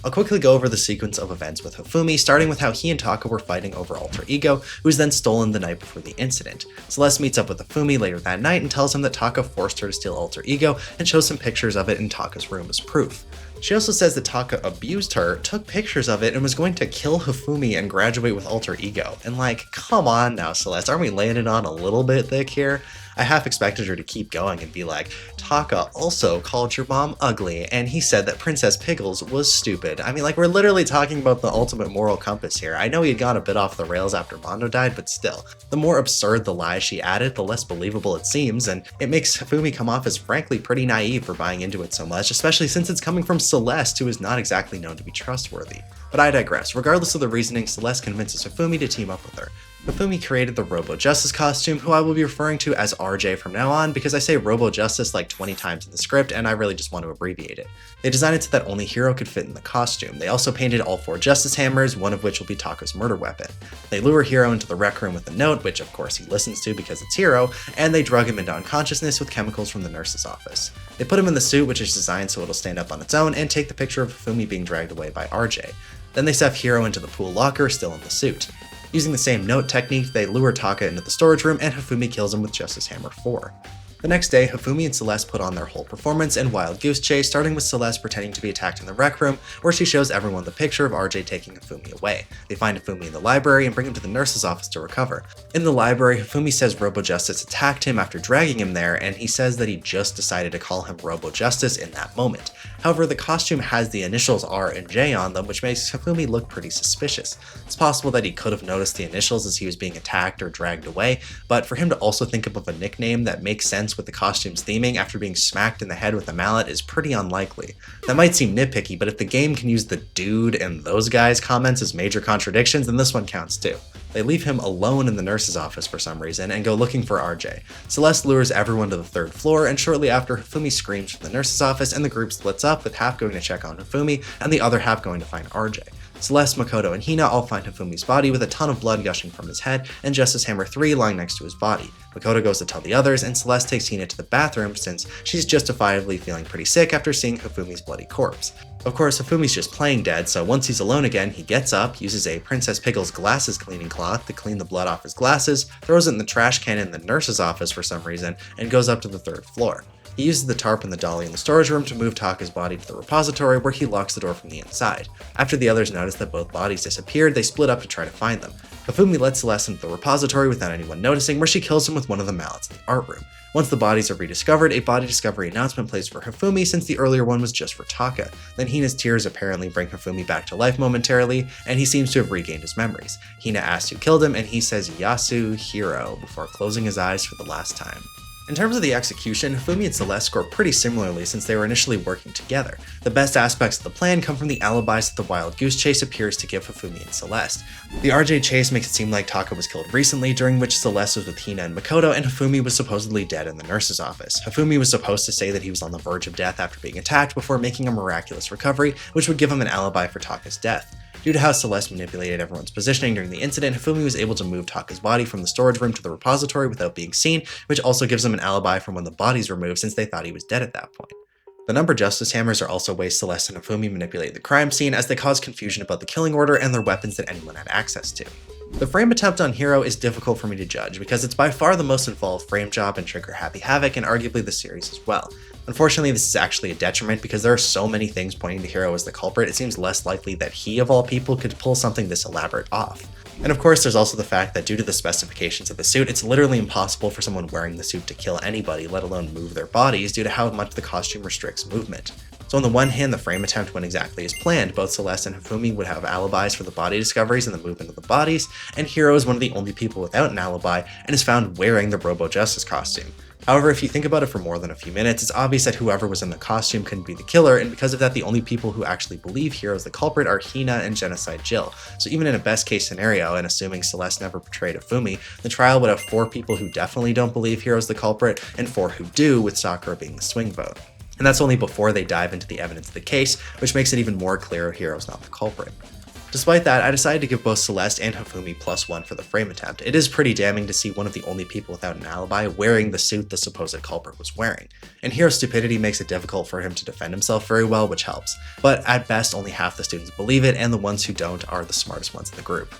Speaker 1: I'll quickly go over the sequence of events with Hifumi, starting with how he and Taka were fighting over Alter Ego, who was then stolen the night before the incident. Celeste meets up with Hifumi later that night and tells him that Taka forced her to steal Alter Ego and shows some pictures of it in Taka's room as proof. She also says that Taka abused her, took pictures of it, and was going to kill Hifumi and graduate with Alter Ego. And like, come on now, Celeste, aren't we laying it on a little bit thick here? I half expected her to keep going and be like, Taka also called your mom ugly, and he said that Princess Pickles was stupid. I mean, like, we're literally talking about the ultimate moral compass here. I know he had gone a bit off the rails after Mondo died, but still. The more absurd the lies she added, the less believable it seems, and it makes Hifumi come off as frankly pretty naive for buying into it so much, especially since it's coming from Celeste, who is not exactly known to be trustworthy. But I digress. Regardless of the reasoning, Celeste convinces Hifumi to team up with her. Hifumi created the Robo Justice costume, who I will be referring to as RJ from now on because I say Robo Justice like 20 times in the script and I really just want to abbreviate it. They designed it so that only Hiro could fit in the costume. They also painted all 4 Justice Hammers, one of which will be Taka's murder weapon. They lure Hiro into the rec room with a note, which of course he listens to because it's Hiro, and they drug him into unconsciousness with chemicals from the nurse's office. They put him in the suit, which is designed so it'll stand up on its own, and take the picture of Hifumi being dragged away by RJ. Then they stuff Hiro into the pool locker, still in the suit. Using the same note technique, they lure Taka into the storage room and Hifumi kills him with Justice Hammer 4. The next day, Hifumi and Celeste put on their whole performance and wild goose chase, starting with Celeste pretending to be attacked in the rec room, where she shows everyone the picture of RJ taking Hifumi away. They find Hifumi in the library and bring him to the nurse's office to recover. In the library, Hifumi says Robo Justice attacked him after dragging him there, and he says that he just decided to call him Robo Justice in that moment. However, the costume has the initials R and J on them, which makes Hifumi look pretty suspicious. It's possible that he could have noticed the initials as he was being attacked or dragged away, but for him to also think of a nickname that makes sense with the costume's theming after being smacked in the head with a mallet is pretty unlikely. That might seem nitpicky, but if the game can use the dude and those guys comments as major contradictions, then this one counts too. They leave him alone in the nurse's office for some reason and go looking for RJ. Celeste lures everyone to the 3rd floor, and shortly after, Hifumi screams from the nurse's office and the group splits up, with half going to check on Hifumi and the other half going to find RJ. Celeste, Makoto, and Hina all find Hifumi's body with a ton of blood gushing from his head and Justice Hammer 3 lying next to his body. Makoto goes to tell the others, and Celeste takes Hina to the bathroom since she's justifiably feeling pretty sick after seeing Hifumi's bloody corpse. Of course, Hifumi's just playing dead, so once he's alone again, he gets up, uses a Princess Pickle's glasses cleaning cloth to clean the blood off his glasses, throws it in the trash can in the nurse's office for some reason, and goes up to the 3rd floor. He uses the tarp and the dolly in the storage room to move Taka's body to the repository, where he locks the door from the inside. After the others notice that both bodies disappeared, they split up to try to find them. Hifumi lets Celeste into the repository without anyone noticing, where she kills him with one of the mallets in the art room. Once the bodies are rediscovered, a body discovery announcement plays for Hifumi since the earlier one was just for Taka. Then Hina's tears apparently bring Hifumi back to life momentarily, and he seems to have regained his memories. Hina asks who killed him, and he says Yasu Hiro before closing his eyes for the last time. In terms of the execution, Hifumi and Celeste score pretty similarly since they were initially working together. The best aspects of the plan come from the alibis that the wild goose chase appears to give Hifumi and Celeste. The RJ chase makes it seem like Taka was killed recently, during which Celeste was with Hina and Makoto, and Hifumi was supposedly dead in the nurse's office. Hifumi was supposed to say that he was on the verge of death after being attacked before making a miraculous recovery, which would give him an alibi for Taka's death. Due to how Celeste manipulated everyone's positioning during the incident, Hifumi was able to move Taka's body from the storage room to the repository without being seen, which also gives him an alibi from when the bodies were moved since they thought he was dead at that point. The number Justice Hammers are also ways Celeste and Hifumi manipulate the crime scene, as they cause confusion about the killing order and their weapons that anyone had access to. The frame attempt on Hiro is difficult for me to judge because it's by far the most involved frame job in Trigger Happy Havoc and arguably the series as well. Unfortunately, this is actually a detriment because there are so many things pointing to Hiro as the culprit, it seems less likely that he, of all people, could pull something this elaborate off. And of course, there's also the fact that due to the specifications of the suit, it's literally impossible for someone wearing the suit to kill anybody, let alone move their bodies, due to how much the costume restricts movement. So on the one hand, the frame attempt went exactly as planned. Both Celeste and Hifumi would have alibis for the body discoveries and the movement of the bodies, and Hiro is one of the only people without an alibi and is found wearing the Robo Justice costume. However, if you think about it for more than a few minutes, it's obvious that whoever was in the costume couldn't be the killer, and because of that, the only people who actually believe Hiro is the culprit are Hina and Genocide Jill. So even in a best case scenario, and assuming Celeste never betrayed Hifumi, the trial would have 4 people who definitely don't believe Hiro's the culprit, and 4 who do, with Sakura being the swing vote. And that's only before they dive into the evidence of the case, which makes it even more clear Hiro's not the culprit. Despite that, I decided to give both Celeste and Hifumi +1 for the frame attempt. It is pretty damning to see one of the only people without an alibi wearing the suit the supposed culprit was wearing. And Hiro's stupidity makes it difficult for him to defend himself very well, which helps. But at best, only half the students believe it, and the ones who don't are the smartest ones in the group.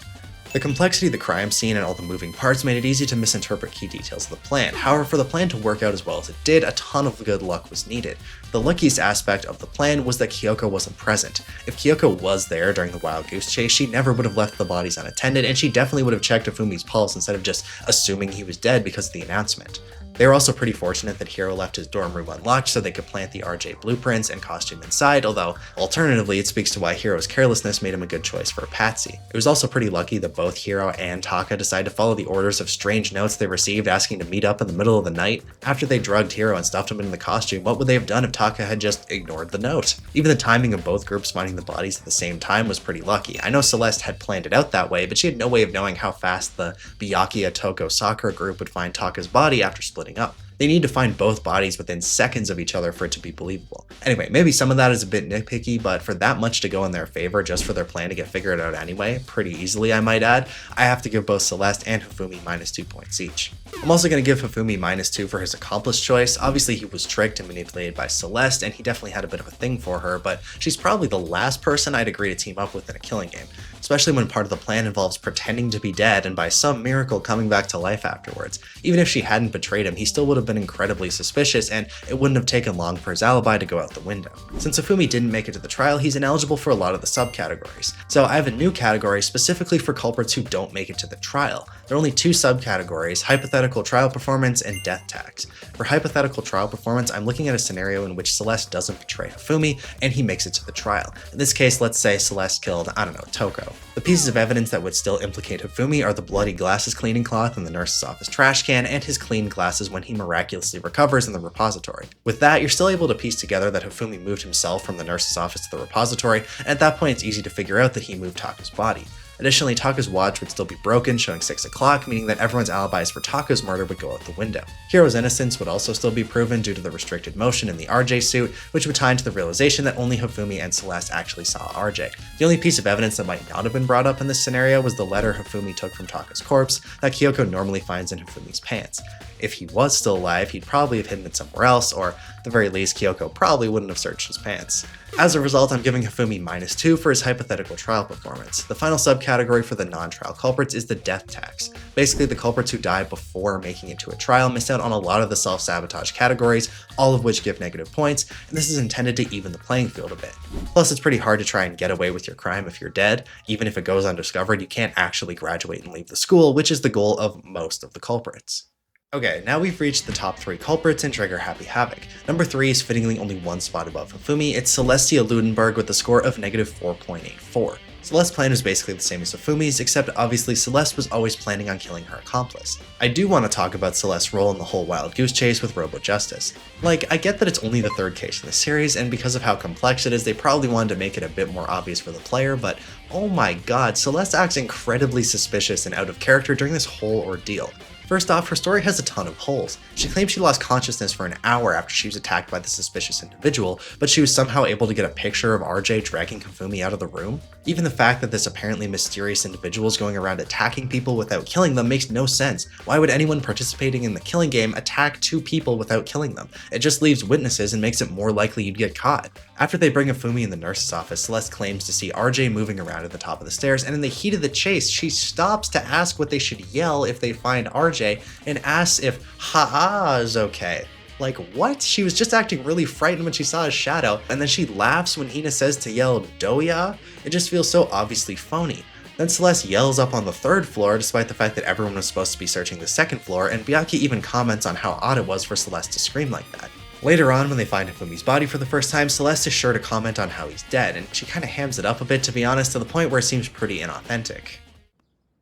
Speaker 1: The complexity of the crime scene and all the moving parts made it easy to misinterpret key details of the plan. However, for the plan to work out as well as it did, a ton of good luck was needed. The luckiest aspect of the plan was that Kyoko wasn't present. If Kyoko was there during the wild goose chase, she never would have left the bodies unattended, and she definitely would have checked Hifumi's pulse instead of just assuming he was dead because of the announcement. They were also pretty fortunate that Hiro left his dorm room unlocked so they could plant the RJ blueprints and costume inside, although alternatively it speaks to why Hiro's carelessness made him a good choice for a patsy. It was also pretty lucky that both Hiro and Taka decided to follow the orders of strange notes they received asking to meet up in the middle of the night. After they drugged Hiro and stuffed him in the costume, what would they have done if Taka had just ignored the note? Even the timing of both groups finding the bodies at the same time was pretty lucky. I know Celeste had planned it out that way, but she had no way of knowing how fast the Byakuya Toko Sakura group would find Taka's body after splitting up. They need to find both bodies within seconds of each other for it to be believable. Anyway, maybe some of that is a bit nitpicky, but for that much to go in their favor just for their plan to get figured out anyway, pretty easily I might add, I have to give both Celeste and Hifumi -2 points each. I'm also going to give Hifumi -2 for his accomplice choice. Obviously he was tricked and manipulated by Celeste, and he definitely had a bit of a thing for her, but she's probably the last person I'd agree to team up with in a killing game, especially when part of the plan involves pretending to be dead and by some miracle coming back to life afterwards. Even if she hadn't betrayed him, he still would have been been incredibly suspicious, and it wouldn't have taken long for his alibi to go out the window. Since Hifumi didn't make it to the trial, he's ineligible for a lot of the subcategories. So I have a new category specifically for culprits who don't make it to the trial. There are only two subcategories: hypothetical trial performance and death tax. For hypothetical trial performance, I'm looking at a scenario in which Celeste doesn't betray Hifumi and he makes it to the trial. In this case, let's say Celeste killed, I don't know, Toko. The pieces of evidence that would still implicate Hifumi are the bloody glasses cleaning cloth in the nurse's office trash can and his clean glasses when he miraculously recovers in the repository. With that, you're still able to piece together that Hifumi moved himself from the nurse's office to the repository, and at that point it's easy to figure out that he moved Taka's body. Additionally, Taka's watch would still be broken, showing 6 o'clock, meaning that everyone's alibis for Taka's murder would go out the window. Hiro's innocence would also still be proven due to the restricted motion in the RJ suit, which would tie into the realization that only Hifumi and Celeste actually saw RJ. The only piece of evidence that might not have been brought up in this scenario was the letter Hifumi took from Taka's corpse that Kyoko normally finds in Hifumi's pants. If he was still alive, he'd probably have hidden it somewhere else, or at the very least, Kyoko probably wouldn't have searched his pants. As a result, I'm giving Hifumi -2 for his hypothetical trial performance. The final subcategory for the non-trial culprits is the death tax. Basically, the culprits who die before making it to a trial miss out on a lot of the self-sabotage categories, all of which give negative points, and this is intended to even the playing field a bit. Plus, it's pretty hard to try and get away with your crime if you're dead. Even if it goes undiscovered, you can't actually graduate and leave the school, which is the goal of most of the culprits. Okay, now we've reached the top 3 culprits in Trigger Happy Havoc. Number 3 is fittingly only one spot above Hifumi. It's Celestia Ludenberg with a score of -4.84. Celeste's plan was basically the same as Hifumi's, except obviously Celeste was always planning on killing her accomplice. I do want to talk about Celeste's role in the whole wild goose chase with Robo Justice. Like, I get that it's only the 3rd case in the series, and because of how complex it is, they probably wanted to make it a bit more obvious for the player, but oh my god, Celeste acts incredibly suspicious and out of character during this whole ordeal. First off, her story has a ton of holes. She claims she lost consciousness for an hour after she was attacked by the suspicious individual, but she was somehow able to get a picture of RJ dragging Hifumi out of the room. Even the fact that this apparently mysterious individual is going around attacking people without killing them makes no sense. Why would anyone participating in the killing game attack 2 people without killing them? It just leaves witnesses and makes it more likely you'd get caught. After they bring Hifumi in the nurse's office, Celeste claims to see RJ moving around at the top of the stairs, and in the heat of the chase, she stops to ask what they should yell if they find RJ, and asks if "ha-ah" is okay. Like, what? She was just acting really frightened when she saw his shadow, and then she laughs when Hina says to yell "Doya"? It just feels so obviously phony. Then Celeste yells up on the 3rd floor, despite the fact that everyone was supposed to be searching the 2nd floor, and Byakuya even comments on how odd it was for Celeste to scream like that. Later on, when they find Hifumi's body for the first time, Celeste is sure to comment on how he's dead, and she kinda hams it up a bit, to be honest, to the point where it seems pretty inauthentic.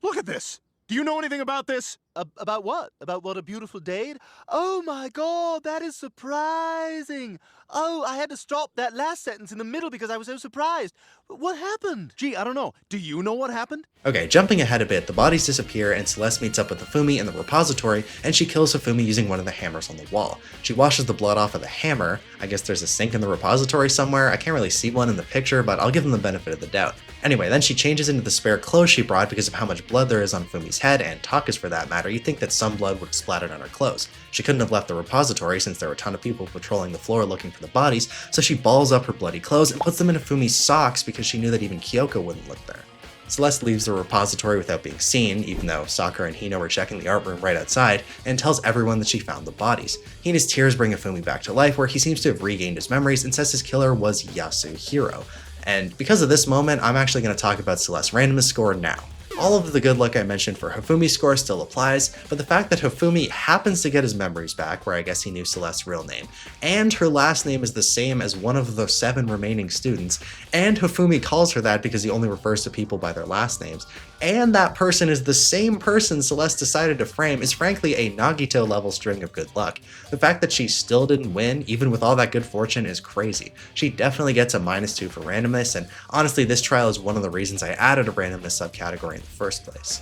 Speaker 4: Look at this! Do you know anything about this? About what? About what a beautiful date? Oh my god, that is surprising! Oh, I had to stop that last sentence in the middle because I was so surprised. What happened? Gee, I don't know. Do you know what happened?
Speaker 1: Okay, jumping ahead a bit, the bodies disappear and Celeste meets up with Hifumi in the repository, and she kills Hifumi using one of the hammers on the wall. She washes the blood off of the hammer. I guess there's a sink in the repository somewhere. I can't really see one in the picture, but I'll give them the benefit of the doubt. Anyway, then she changes into the spare clothes she brought because of how much blood there is on Hifumi's head, and Taka's for that matter. You'd think that some blood would have splattered on her clothes. She couldn't have left the repository since there were a ton of people patrolling the floor looking for the bodies, so she balls up her bloody clothes and puts them in Hifumi's socks because she knew that even Kyoko wouldn't look there. Celeste leaves the repository without being seen, even though Sakura and Hina were checking the art room right outside, and tells everyone that she found the bodies. Hina's tears bring Hifumi back to life, where he seems to have regained his memories and says his killer was Yasuhiro. And because of this moment, I'm actually going to talk about Celeste's randomness score now. All of the good luck I mentioned for Hifumi's score still applies, but the fact that Hifumi happens to get his memories back, where I guess he knew Celeste's real name, and her last name is the same as one of the 7 remaining students, and Hifumi calls her that because he only refers to people by their last names, and that person is the same person Celeste decided to frame is frankly a Nagito level string of good luck. The fact that she still didn't win, even with all that good fortune, is crazy. She definitely gets a -2 for randomness, and honestly this trial is one of the reasons I added a randomness subcategory in the first place.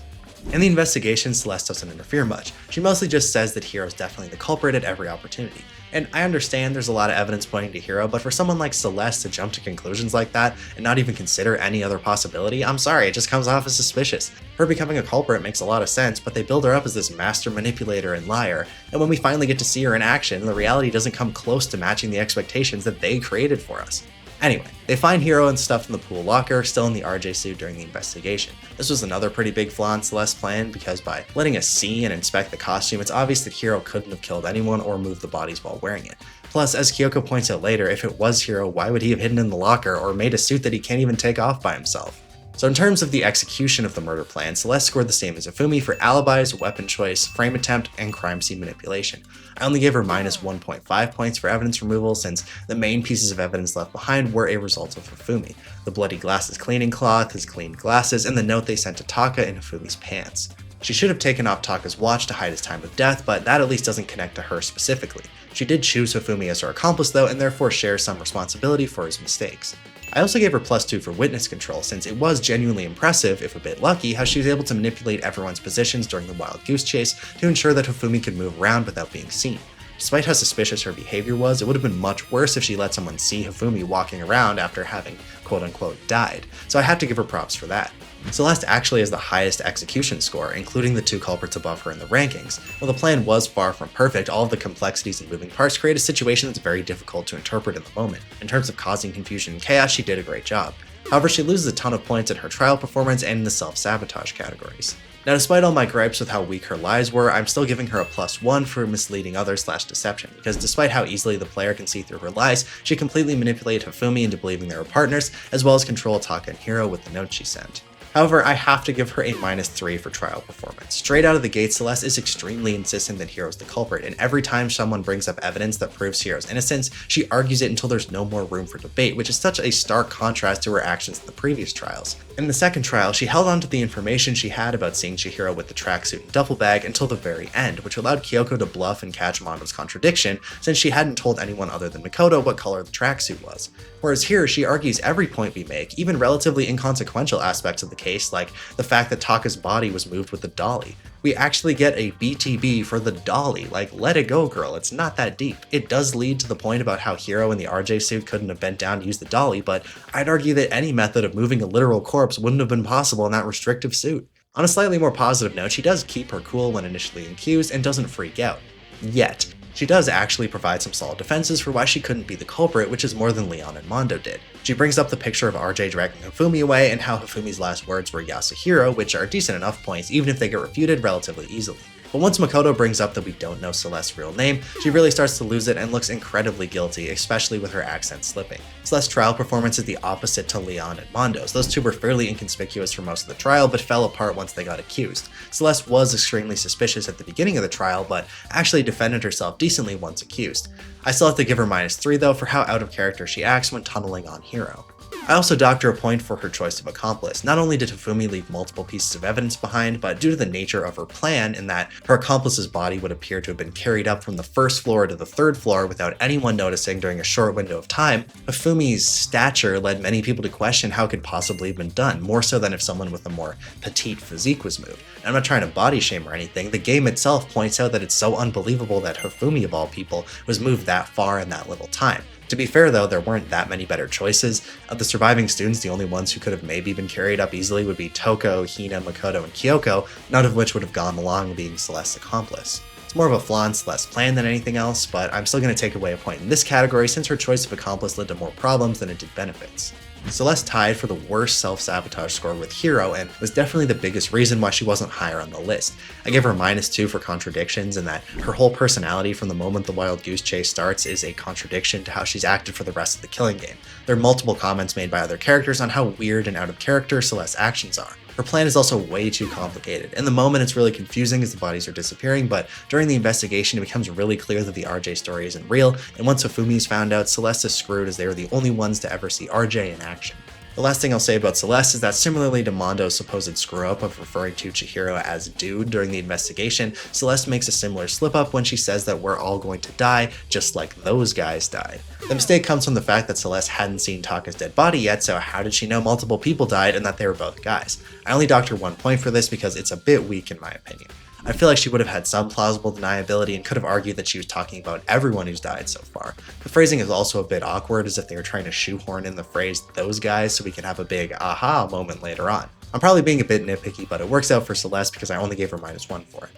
Speaker 1: In the investigation, Celeste doesn't interfere much. She mostly just says that Hiro's definitely the culprit at every opportunity. And I understand there's a lot of evidence pointing to Hiro, but for someone like Celeste to jump to conclusions like that and not even consider any other possibility, I'm sorry, it just comes off as suspicious. Her becoming a culprit makes a lot of sense, but they build her up as this master manipulator and liar, and when we finally get to see her in action, the reality doesn't come close to matching the expectations that they created for us. Anyway, they find Hiro and stuff in the pool locker, still in the RJ suit during the investigation. This was another pretty big flaw in Celeste's plan, because by letting us see and inspect the costume, it's obvious that Hiro couldn't have killed anyone or moved the bodies while wearing it. Plus, as Kyoko points out later, if it was Hiro, why would he have hidden in the locker or made a suit that he can't even take off by himself? So in terms of the execution of the murder plan, Celeste scored the same as Ifumi for alibis, weapon choice, frame attempt, and crime scene manipulation. I only gave her minus 1.5 points for evidence removal, since the main pieces of evidence left behind were a result of Ifumi. The bloody glasses cleaning cloth, his cleaned glasses, and the note they sent to Taka in Ifumi's pants. She should have taken off Taka's watch to hide his time of death, but that at least doesn't connect to her specifically. She did choose Ifumi as her accomplice though, and therefore shares some responsibility for his mistakes. I also gave her +2 for witness control, since it was genuinely impressive, if a bit lucky, how she was able to manipulate everyone's positions during the wild goose chase to ensure that Hifumi could move around without being seen. Despite how suspicious her behavior was, it would have been much worse if she let someone see Hifumi walking around after having quote-unquote died, so I had to give her props for that. Celeste actually has the highest execution score, including the 2 culprits above her in the rankings. While the plan was far from perfect, all of the complexities and moving parts create a situation that's very difficult to interpret in the moment. In terms of causing confusion and chaos, she did a great job. However, she loses a ton of points in her trial performance and in the self-sabotage categories. Now, despite all my gripes with how weak her lies were, I'm still giving her a +1 for misleading others / deception, because despite how easily the player can see through her lies, she completely manipulated Hifumi into believing they were partners, as well as control Taka and Hiro with the note she sent. However, I have to give her a -3 for trial performance. Straight out of the gate, Celeste is extremely insistent that Hiro's the culprit, and every time someone brings up evidence that proves Hiro's innocence, she argues it until there's no more room for debate, which is such a stark contrast to her actions in the previous trials. In the second trial, she held on to the information she had about seeing Chihiro with the tracksuit and duffel bag until the very end, which allowed Kyoko to bluff and catch Mondo's contradiction, since she hadn't told anyone other than Makoto what color the tracksuit was. Whereas here, she argues every point we make, even relatively inconsequential aspects of the case, like the fact that Taka's body was moved with the dolly. We actually get a BTB for the dolly, like let it go girl, it's not that deep. It does lead to the point about how Hiro in the RJ suit couldn't have bent down to use the dolly, but I'd argue that any method of moving a literal corpse wouldn't have been possible in that restrictive suit. On a slightly more positive note, she does keep her cool when initially accused and doesn't freak out. Yet. She does actually provide some solid defenses for why she couldn't be the culprit, which is more than Leon and Mondo did. She brings up the picture of RJ dragging Hifumi away and how Hifumi's last words were Yasuhiro, which are decent enough points even if they get refuted relatively easily. But once Makoto brings up that we don't know Celeste's real name, she really starts to lose it and looks incredibly guilty, especially with her accent slipping. Celeste's trial performance is the opposite to Leon and Mondo's. Those two were fairly inconspicuous for most of the trial, but fell apart once they got accused. Celeste was extremely suspicious at the beginning of the trial, but actually defended herself decently once accused. I still have to give her -3 though for how out of character she acts when tunneling on Hiro. I also docked her a point for her choice of accomplice. Not only did Hifumi leave multiple pieces of evidence behind, but due to the nature of her plan in that her accomplice's body would appear to have been carried up from the 1st floor to the 3rd floor without anyone noticing during a short window of time, Hifumi's stature led many people to question how it could possibly have been done, more so than if someone with a more petite physique was moved. And I'm not trying to body shame or anything, the game itself points out that it's so unbelievable that Hifumi of all people was moved that far in that little time. To be fair though, there weren't that many better choices. Of the surviving students, the only ones who could have maybe been carried up easily would be Toko, Hina, Makoto, and Kyoko, none of which would have gone along being Celeste's accomplice. It's more of a flaw in Celeste's plan than anything else, but I'm still going to take away a point in this category since her choice of accomplice led to more problems than it did benefits. Celeste tied for the worst self-sabotage score with Hiro and was definitely the biggest reason why she wasn't higher on the list. I give her -2 for contradictions in that her whole personality from the moment the wild goose chase starts is a contradiction to how she's acted for the rest of the killing game. There are multiple comments made by other characters on how weird and out of character Celeste's actions are. Her plan is also way too complicated. In the moment, it's really confusing as the bodies are disappearing, but during the investigation, it becomes really clear that the RJ story isn't real, and once Hifumi is found out, Celeste is screwed as they were the only ones to ever see RJ in action. The last thing I'll say about Celeste is that similarly to Mondo's supposed screw-up of referring to Chihiro as dude during the investigation, Celeste makes a similar slip-up when she says that we're all going to die, just like those guys died. The mistake comes from the fact that Celeste hadn't seen Taka's dead body yet, so how did she know multiple people died and that they were both guys? I only docked her 1 point for this because it's a bit weak in my opinion. I feel like she would have had some plausible deniability and could have argued that she was talking about everyone who's died so far. The phrasing is also a bit awkward, as if they were trying to shoehorn in the phrase "those guys" so we can have a big aha moment later on. I'm probably being a bit nitpicky, but it works out for Celeste because I only gave her -1 for it.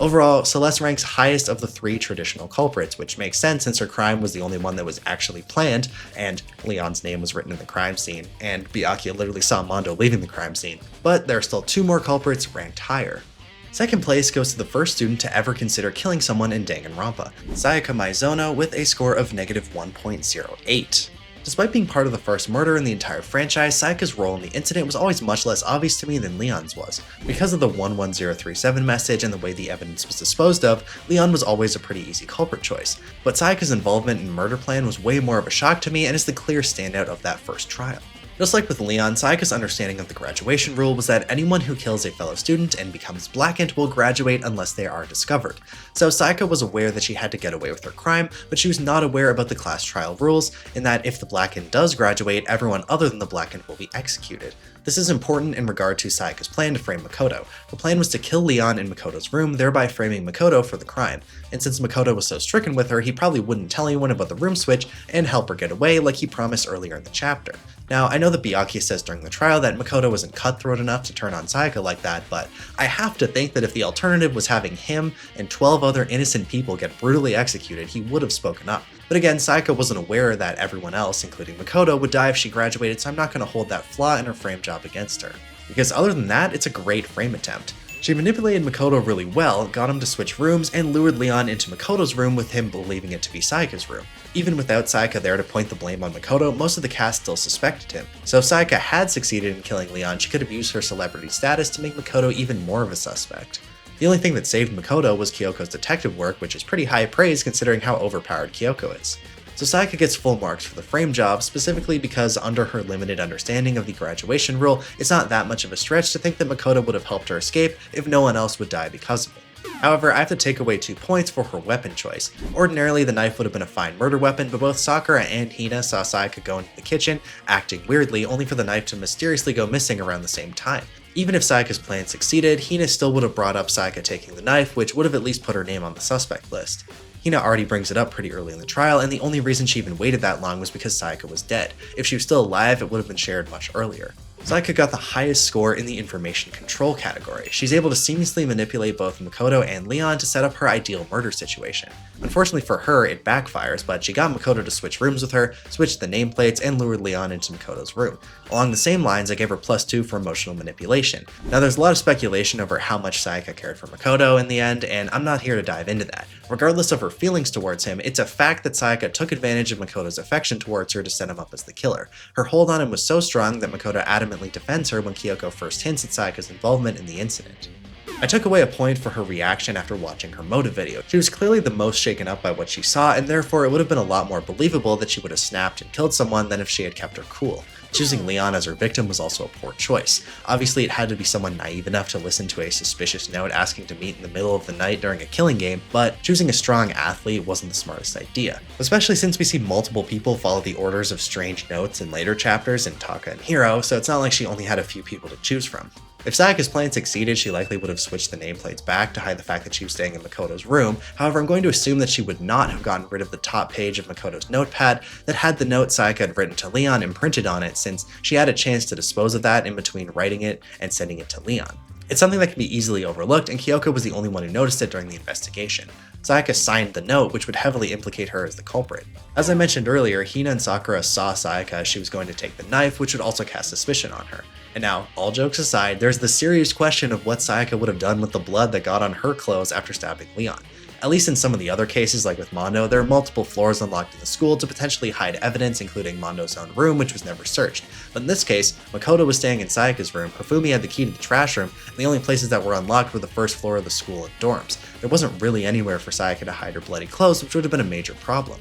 Speaker 1: Overall, Celeste ranks highest of the 3 traditional culprits, which makes sense since her crime was the only one that was actually planned, and Leon's name was written in the crime scene, and Byakuya literally saw Mondo leaving the crime scene. But there are still 2 more culprits ranked higher. Second place goes to the first student to ever consider killing someone in Danganronpa, Sayaka Maizono, with a score of -1.08. Despite being part of the first murder in the entire franchise, Sayaka's role in the incident was always much less obvious to me than Leon's was. Because of the 11037 message and the way the evidence was disposed of, Leon was always a pretty easy culprit choice. But Sayaka's involvement in murder plan was way more of a shock to me and is the clear standout of that first trial. Just like with Leon, Sayaka's understanding of the graduation rule was that anyone who kills a fellow student and becomes blackened will graduate unless they are discovered. So Sayaka was aware that she had to get away with her crime, but she was not aware about the class trial rules, in that if the blackened does graduate, everyone other than the blackened will be executed. This is important in regard to Sayaka's plan to frame Makoto. The plan was to kill Leon in Makoto's room, thereby framing Makoto for the crime. And since Makoto was so stricken with her, he probably wouldn't tell anyone about the room switch and help her get away like he promised earlier in the chapter. Now, I know that Byakuya says during the trial that Makoto wasn't cutthroat enough to turn on Sayaka like that, but I have to think that if the alternative was having him and 12 other innocent people get brutally executed, he would have spoken up. But again, Sayaka wasn't aware that everyone else, including Makoto, would die if she graduated, so I'm not going to hold that flaw in her frame job against her. Because other than that, it's a great frame attempt. She manipulated Makoto really well, got him to switch rooms, and lured Leon into Makoto's room with him believing it to be Sayaka's room. Even without Sayaka there to point the blame on Makoto, most of the cast still suspected him. So if Sayaka had succeeded in killing Leon, she could have used her celebrity status to make Makoto even more of a suspect. The only thing that saved Makoto was Kyoko's detective work, which is pretty high praise considering how overpowered Kyoko is. So Sayaka gets full marks for the frame job, specifically because under her limited understanding of the graduation rule, it's not that much of a stretch to think that Makoto would have helped her escape if no one else would die because of it. However, I have to take away 2 points for her weapon choice. Ordinarily, the knife would have been a fine murder weapon, but both Sakura and Hina saw Sayaka go into the kitchen, acting weirdly, only for the knife to mysteriously go missing around the same time. Even if Sayaka's plan succeeded, Hina still would have brought up Sayaka taking the knife, which would have at least put her name on the suspect list. Hina already brings it up pretty early in the trial, and the only reason she even waited that long was because Sayaka was dead. If she was still alive, it would have been shared much earlier. Sayaka got the highest score in the information control category. She's able to seamlessly manipulate both Makoto and Leon to set up her ideal murder situation. Unfortunately for her, it backfires, but she got Makoto to switch rooms with her, switched the nameplates, and lured Leon into Makoto's room. Along the same lines, I gave her +2 for emotional manipulation. Now there's a lot of speculation over how much Sayaka cared for Makoto in the end, and I'm not here to dive into that. Regardless of her feelings towards him, it's a fact that Sayaka took advantage of Makoto's affection towards her to set him up as the killer. Her hold on him was so strong that Makoto adamantly defends her when Kyoko first hints at Sayaka's involvement in the incident. I took away a point for her reaction after watching her motive video. She was clearly the most shaken up by what she saw, and therefore it would have been a lot more believable that she would have snapped and killed someone than if she had kept her cool. Choosing Leon as her victim was also a poor choice. Obviously, it had to be someone naive enough to listen to a suspicious note asking to meet in the middle of the night during a killing game, but choosing a strong athlete wasn't the smartest idea. Especially since we see multiple people follow the orders of strange notes in later chapters in Taka and Hiro, so it's not like she only had a few people to choose from. If Sayaka's plan succeeded, she likely would have switched the nameplates back to hide the fact that she was staying in Makoto's room. However, I'm going to assume that she would not have gotten rid of the top page of Makoto's notepad that had the note Sayaka had written to Leon imprinted on it, since she had a chance to dispose of that in between writing it and sending it to Leon. It's something that can be easily overlooked, and Kyoko was the only one who noticed it during the investigation. Sayaka signed the note, which would heavily implicate her as the culprit. As I mentioned earlier, Hina and Sakura saw Sayaka as she was going to take the knife, which would also cast suspicion on her. And now, all jokes aside, there's the serious question of what Sayaka would have done with the blood that got on her clothes after stabbing Leon. At least in some of the other cases, like with Mondo, there are multiple floors unlocked in the school to potentially hide evidence, including Mondo's own room, which was never searched. But in this case, Makoto was staying in Sayaka's room, Hifumi had the key to the trash room, and the only places that were unlocked were the first floor of the school and dorms. There wasn't really anywhere for Sayaka to hide her bloody clothes, which would have been a major problem.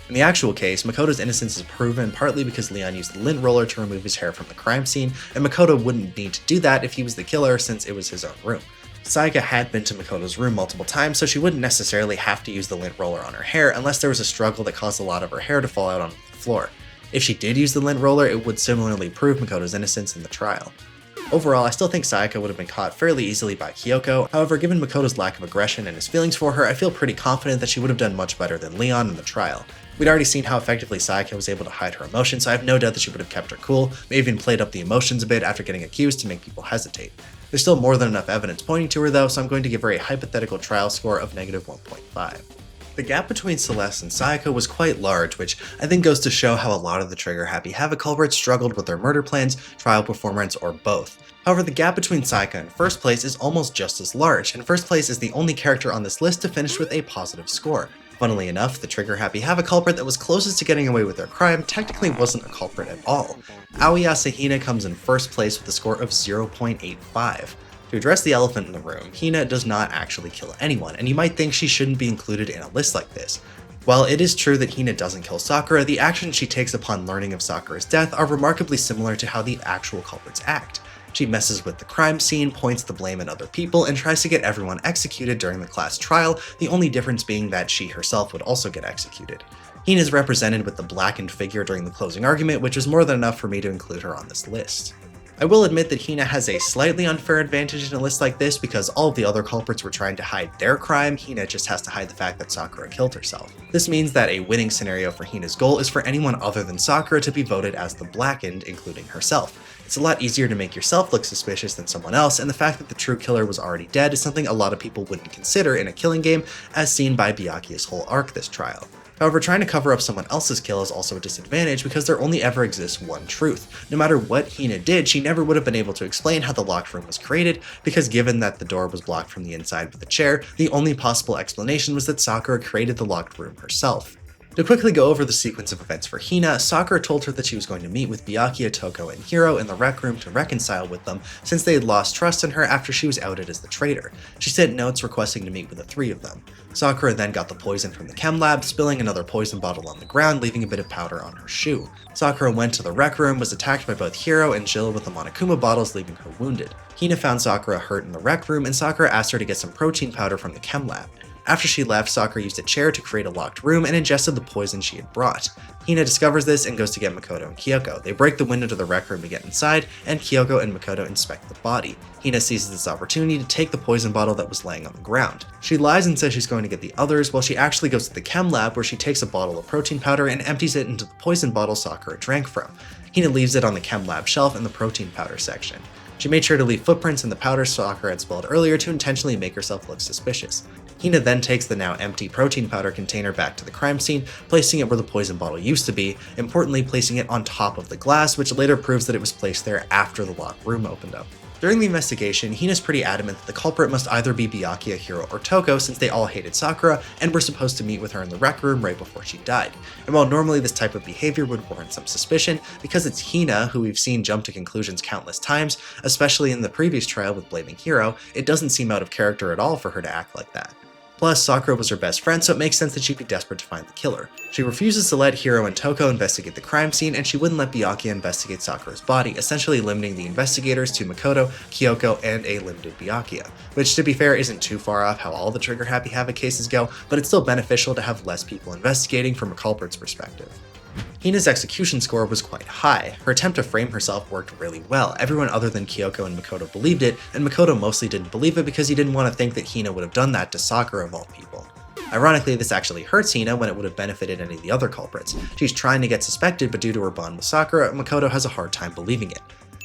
Speaker 1: In the actual case, Makoto's innocence is proven partly because Leon used the lint roller to remove his hair from the crime scene, and Makoto wouldn't need to do that if he was the killer since it was his own room. Sayaka had been to Makoto's room multiple times, so she wouldn't necessarily have to use the lint roller on her hair unless there was a struggle that caused a lot of her hair to fall out onto the floor. If she did use the lint roller, it would similarly prove Makoto's innocence in the trial. Overall, I still think Sayaka would have been caught fairly easily by Kyoko. However, given Makoto's lack of aggression and his feelings for her, I feel pretty confident that she would have done much better than Leon in the trial. We'd already seen how effectively Sayaka was able to hide her emotions, so I have no doubt that she would have kept her cool, may even played up the emotions a bit after getting accused to make people hesitate. There's still more than enough evidence pointing to her though, so I'm going to give her a hypothetical trial score of -1.5. The gap between Celeste and Sayaka was quite large, which I think goes to show how a lot of the Trigger Happy Havoc culprits struggled with their murder plans, trial performance, or both. However, the gap between Sayaka and First Place is almost just as large, and First Place is the only character on this list to finish with a positive score. Funnily enough, the Trigger Happy Havoc culprit that was closest to getting away with their crime technically wasn't a culprit at all. Aoi Asahina comes in first place with a score of 0.85. To address the elephant in the room, Hina does not actually kill anyone, and you might think she shouldn't be included in a list like this. While it is true that Hina doesn't kill Sakura, the actions she takes upon learning of Sakura's death are remarkably similar to how the actual culprits act. She messes with the crime scene, points the blame at other people, and tries to get everyone executed during the class trial, the only difference being that she herself would also get executed. Hina is represented with the blackened figure during the closing argument, which is more than enough for me to include her on this list. I will admit that Hina has a slightly unfair advantage in a list like this because all of the other culprits were trying to hide their crime. Hina just has to hide the fact that Sakura killed herself. This means that a winning scenario for Hina's goal is for anyone other than Sakura to be voted as the blackened, including herself. It's a lot easier to make yourself look suspicious than someone else, and the fact that the true killer was already dead is something a lot of people wouldn't consider in a killing game, as seen by Byakuya's whole arc this trial. However, trying to cover up someone else's kill is also a disadvantage because there only ever exists one truth. No matter what Hina did, she never would have been able to explain how the locked room was created, because given that the door was blocked from the inside with a chair, the only possible explanation was that Sakura created the locked room herself. To quickly go over the sequence of events for Hina, Sakura told her that she was going to meet with Byakuya, Toko, and Hiro in the rec room to reconcile with them since they had lost trust in her after she was outed as the traitor. She sent notes requesting to meet with the three of them. Sakura then got the poison from the chem lab, spilling another poison bottle on the ground, leaving a bit of powder on her shoe. Sakura went to the rec room, was attacked by both Hiro and Jill with the Monokuma bottles, leaving her wounded. Hina found Sakura hurt in the rec room, and Sakura asked her to get some protein powder from the chem lab. After she left, Sakura used a chair to create a locked room and ingested the poison she had brought. Hina discovers this and goes to get Makoto and Kyoko. They break the window to the rec room to get inside, and Kyoko and Makoto inspect the body. Hina seizes this opportunity to take the poison bottle that was laying on the ground. She lies and says she's going to get the others, while she actually goes to the chem lab where she takes a bottle of protein powder and empties it into the poison bottle Sakura drank from. Hina leaves it on the chem lab shelf in the protein powder section. She made sure to leave footprints in the powder Sakura had spilled earlier to intentionally make herself look suspicious. Hina then takes the now empty protein powder container back to the crime scene, placing it where the poison bottle used to be, importantly placing it on top of the glass, which later proves that it was placed there after the locked room opened up. During the investigation, Hina's pretty adamant that the culprit must either be Byakuya, Hiro, or Toko since they all hated Sakura and were supposed to meet with her in the rec room right before she died. And while normally this type of behavior would warrant some suspicion, because it's Hina, who we've seen jump to conclusions countless times, especially in the previous trial with blaming Hiro, it doesn't seem out of character at all for her to act like that. Plus, Sakura was her best friend, so it makes sense that she'd be desperate to find the killer. She refuses to let Hiro and Toko investigate the crime scene, and she wouldn't let Byakuya investigate Sakura's body, essentially limiting the investigators to Makoto, Kyoko, and a limited Byakuya. Which, to be fair, isn't too far off how all the Trigger Happy Havoc cases go, but it's still beneficial to have less people investigating from a culprit's perspective. Hina's execution score was quite high. Her attempt to frame herself worked really well. Everyone other than Kyoko and Makoto believed it, and Makoto mostly didn't believe it because he didn't want to think that Hina would have done that to Sakura of all people. Ironically, this actually hurts Hina when it would have benefited any of the other culprits. She's trying to get suspected, but due to her bond with Sakura, Makoto has a hard time believing it.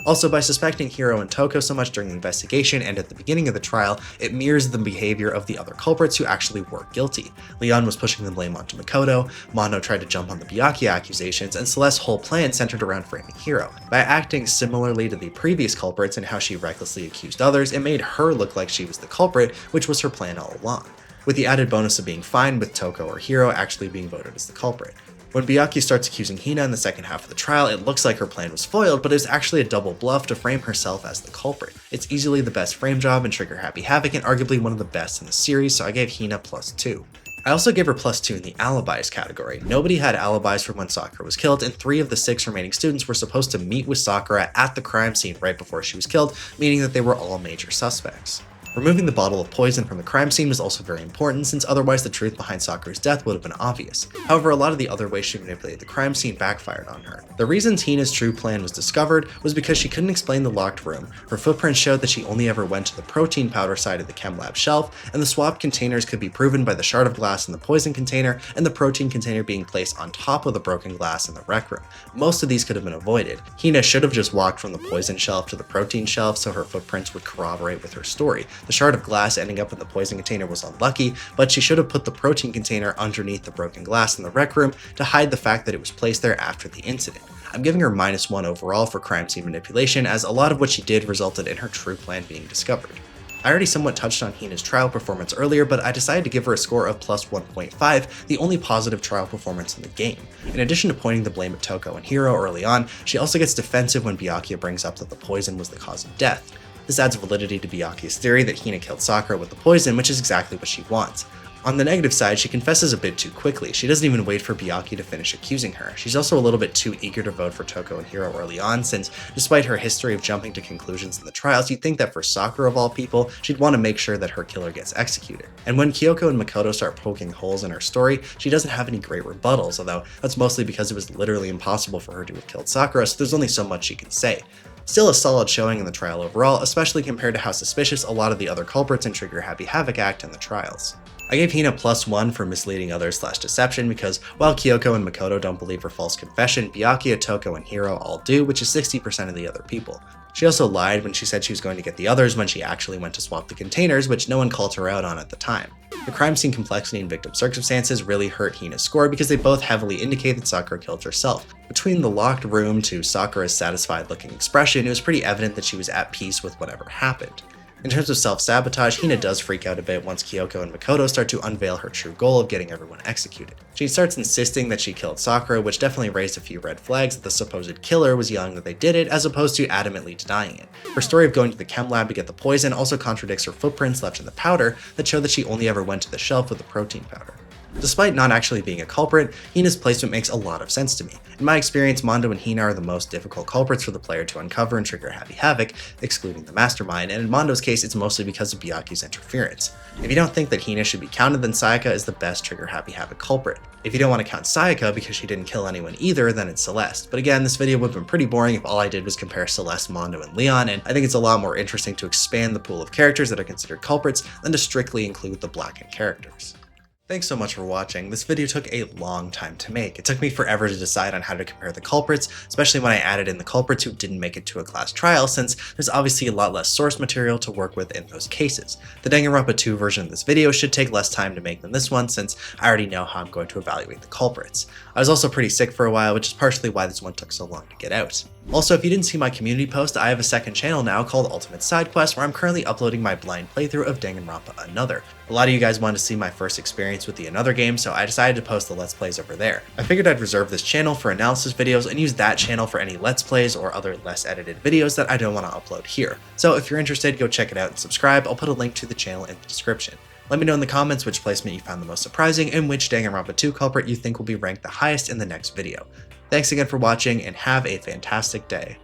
Speaker 1: Also, by suspecting Hiro and Toko so much during the investigation and at the beginning of the trial, it mirrors the behavior of the other culprits who actually were guilty. Leon was pushing the blame onto Makoto, Mono tried to jump on the Byakuya accusations, and Celeste's whole plan centered around framing Hiro. By acting similarly to the previous culprits and how she recklessly accused others, it made her look like she was the culprit, which was her plan all along, with the added bonus of being fine with Toko or Hiro actually being voted as the culprit. When Byakuya starts accusing Hina in the second half of the trial, it looks like her plan was foiled, but it was actually a double bluff to frame herself as the culprit. It's easily the best frame job in Trigger Happy Havoc and arguably one of the best in the series, so I gave Hina +2. I also gave her +2 in the alibis category. Nobody had alibis for when Sakura was killed, and 3 of the 6 remaining students were supposed to meet with Sakura at the crime scene right before she was killed, meaning that they were all major suspects. Removing the bottle of poison from the crime scene was also very important, since otherwise the truth behind Sakura's death would have been obvious. However, a lot of the other ways she manipulated the crime scene backfired on her. The reason Hina's true plan was discovered was because she couldn't explain the locked room. Her footprints showed that she only ever went to the protein powder side of the chem lab shelf, and the swapped containers could be proven by the shard of glass in the poison container and the protein container being placed on top of the broken glass in the rec room. Most of these could have been avoided. Hina should have just walked from the poison shelf to the protein shelf so her footprints would corroborate with her story. The shard of glass ending up in the poison container was unlucky, but she should have put the protein container underneath the broken glass in the rec room to hide the fact that it was placed there after the incident. I'm giving her -1 overall for crime scene manipulation, as a lot of what she did resulted in her true plan being discovered. I already somewhat touched on Hina's trial performance earlier, but I decided to give her a score of +1.5, the only positive trial performance in the game. In addition to pointing the blame at Toko and Hiro early on, she also gets defensive when Byakuya brings up that the poison was the cause of death. This adds validity to Byakuya's theory that Hina killed Sakura with the poison, which is exactly what she wants. On the negative side, she confesses a bit too quickly. She doesn't even wait for Byakuya to finish accusing her. She's also a little bit too eager to vote for Toko and Hiro early on, since despite her history of jumping to conclusions in the trials, you'd think that for Sakura of all people, she'd want to make sure that her killer gets executed. And when Kyoko and Makoto start poking holes in her story, she doesn't have any great rebuttals, although that's mostly because it was literally impossible for her to have killed Sakura, so there's only so much she can say. Still a solid showing in the trial overall, especially compared to how suspicious a lot of the other culprits in Trigger Happy Havoc act in the trials. I gave Hina +1 for misleading others / deception because while Kyoko and Makoto don't believe her false confession, Byakuya, Toko, and Hiro all do, which is 60% of the other people. She also lied when she said she was going to get the others when she actually went to swap the containers, which no one called her out on at the time. The crime scene complexity and victim circumstances really hurt Hina's score because they both heavily indicate that Sakura killed herself. Between the locked room to Sakura's satisfied looking expression, it was pretty evident that she was at peace with whatever happened. In terms of self-sabotage, Hina does freak out a bit once Kyoko and Makoto start to unveil her true goal of getting everyone executed. She starts insisting that she killed Sakura, which definitely raised a few red flags that the supposed killer was yelling that they did it, as opposed to adamantly denying it. Her story of going to the chem lab to get the poison also contradicts her footprints left in the powder that show that she only ever went to the shelf with the protein powder. Despite not actually being a culprit, Hina's placement makes a lot of sense to me. In my experience, Mondo and Hina are the most difficult culprits for the player to uncover in Trigger Happy Havoc, excluding the mastermind, and in Mondo's case it's mostly because of Byakuya's interference. If you don't think that Hina should be counted, then Sayaka is the best Trigger Happy Havoc culprit. If you don't want to count Sayaka because she didn't kill anyone either, then it's Celeste. But again, this video would have been pretty boring if all I did was compare Celeste, Mondo, and Leon, and I think it's a lot more interesting to expand the pool of characters that are considered culprits than to strictly include the blackened characters. Thanks so much for watching. This video took a long time to make. It took me forever to decide on how to compare the culprits, especially when I added in the culprits who didn't make it to a class trial, since there's obviously a lot less source material to work with in those cases. The Danganronpa 2 version of this video should take less time to make than this one, since I already know how I'm going to evaluate the culprits. I was also pretty sick for a while, which is partially why this one took so long to get out. Also, if you didn't see my community post, I have a second channel now called Ultimate Side Quest, where I'm currently uploading my blind playthrough of Danganronpa Another. A lot of you guys wanted to see my first experience with the Another game, so I decided to post the Let's Plays over there. I figured I'd reserve this channel for analysis videos and use that channel for any Let's Plays or other less edited videos that I don't want to upload here. So if you're interested, go check it out and subscribe. I'll put a link to the channel in the description. Let me know in the comments which placement you found the most surprising and which Danganronpa 2 culprit you think will be ranked the highest in the next video. Thanks again for watching and have a fantastic day.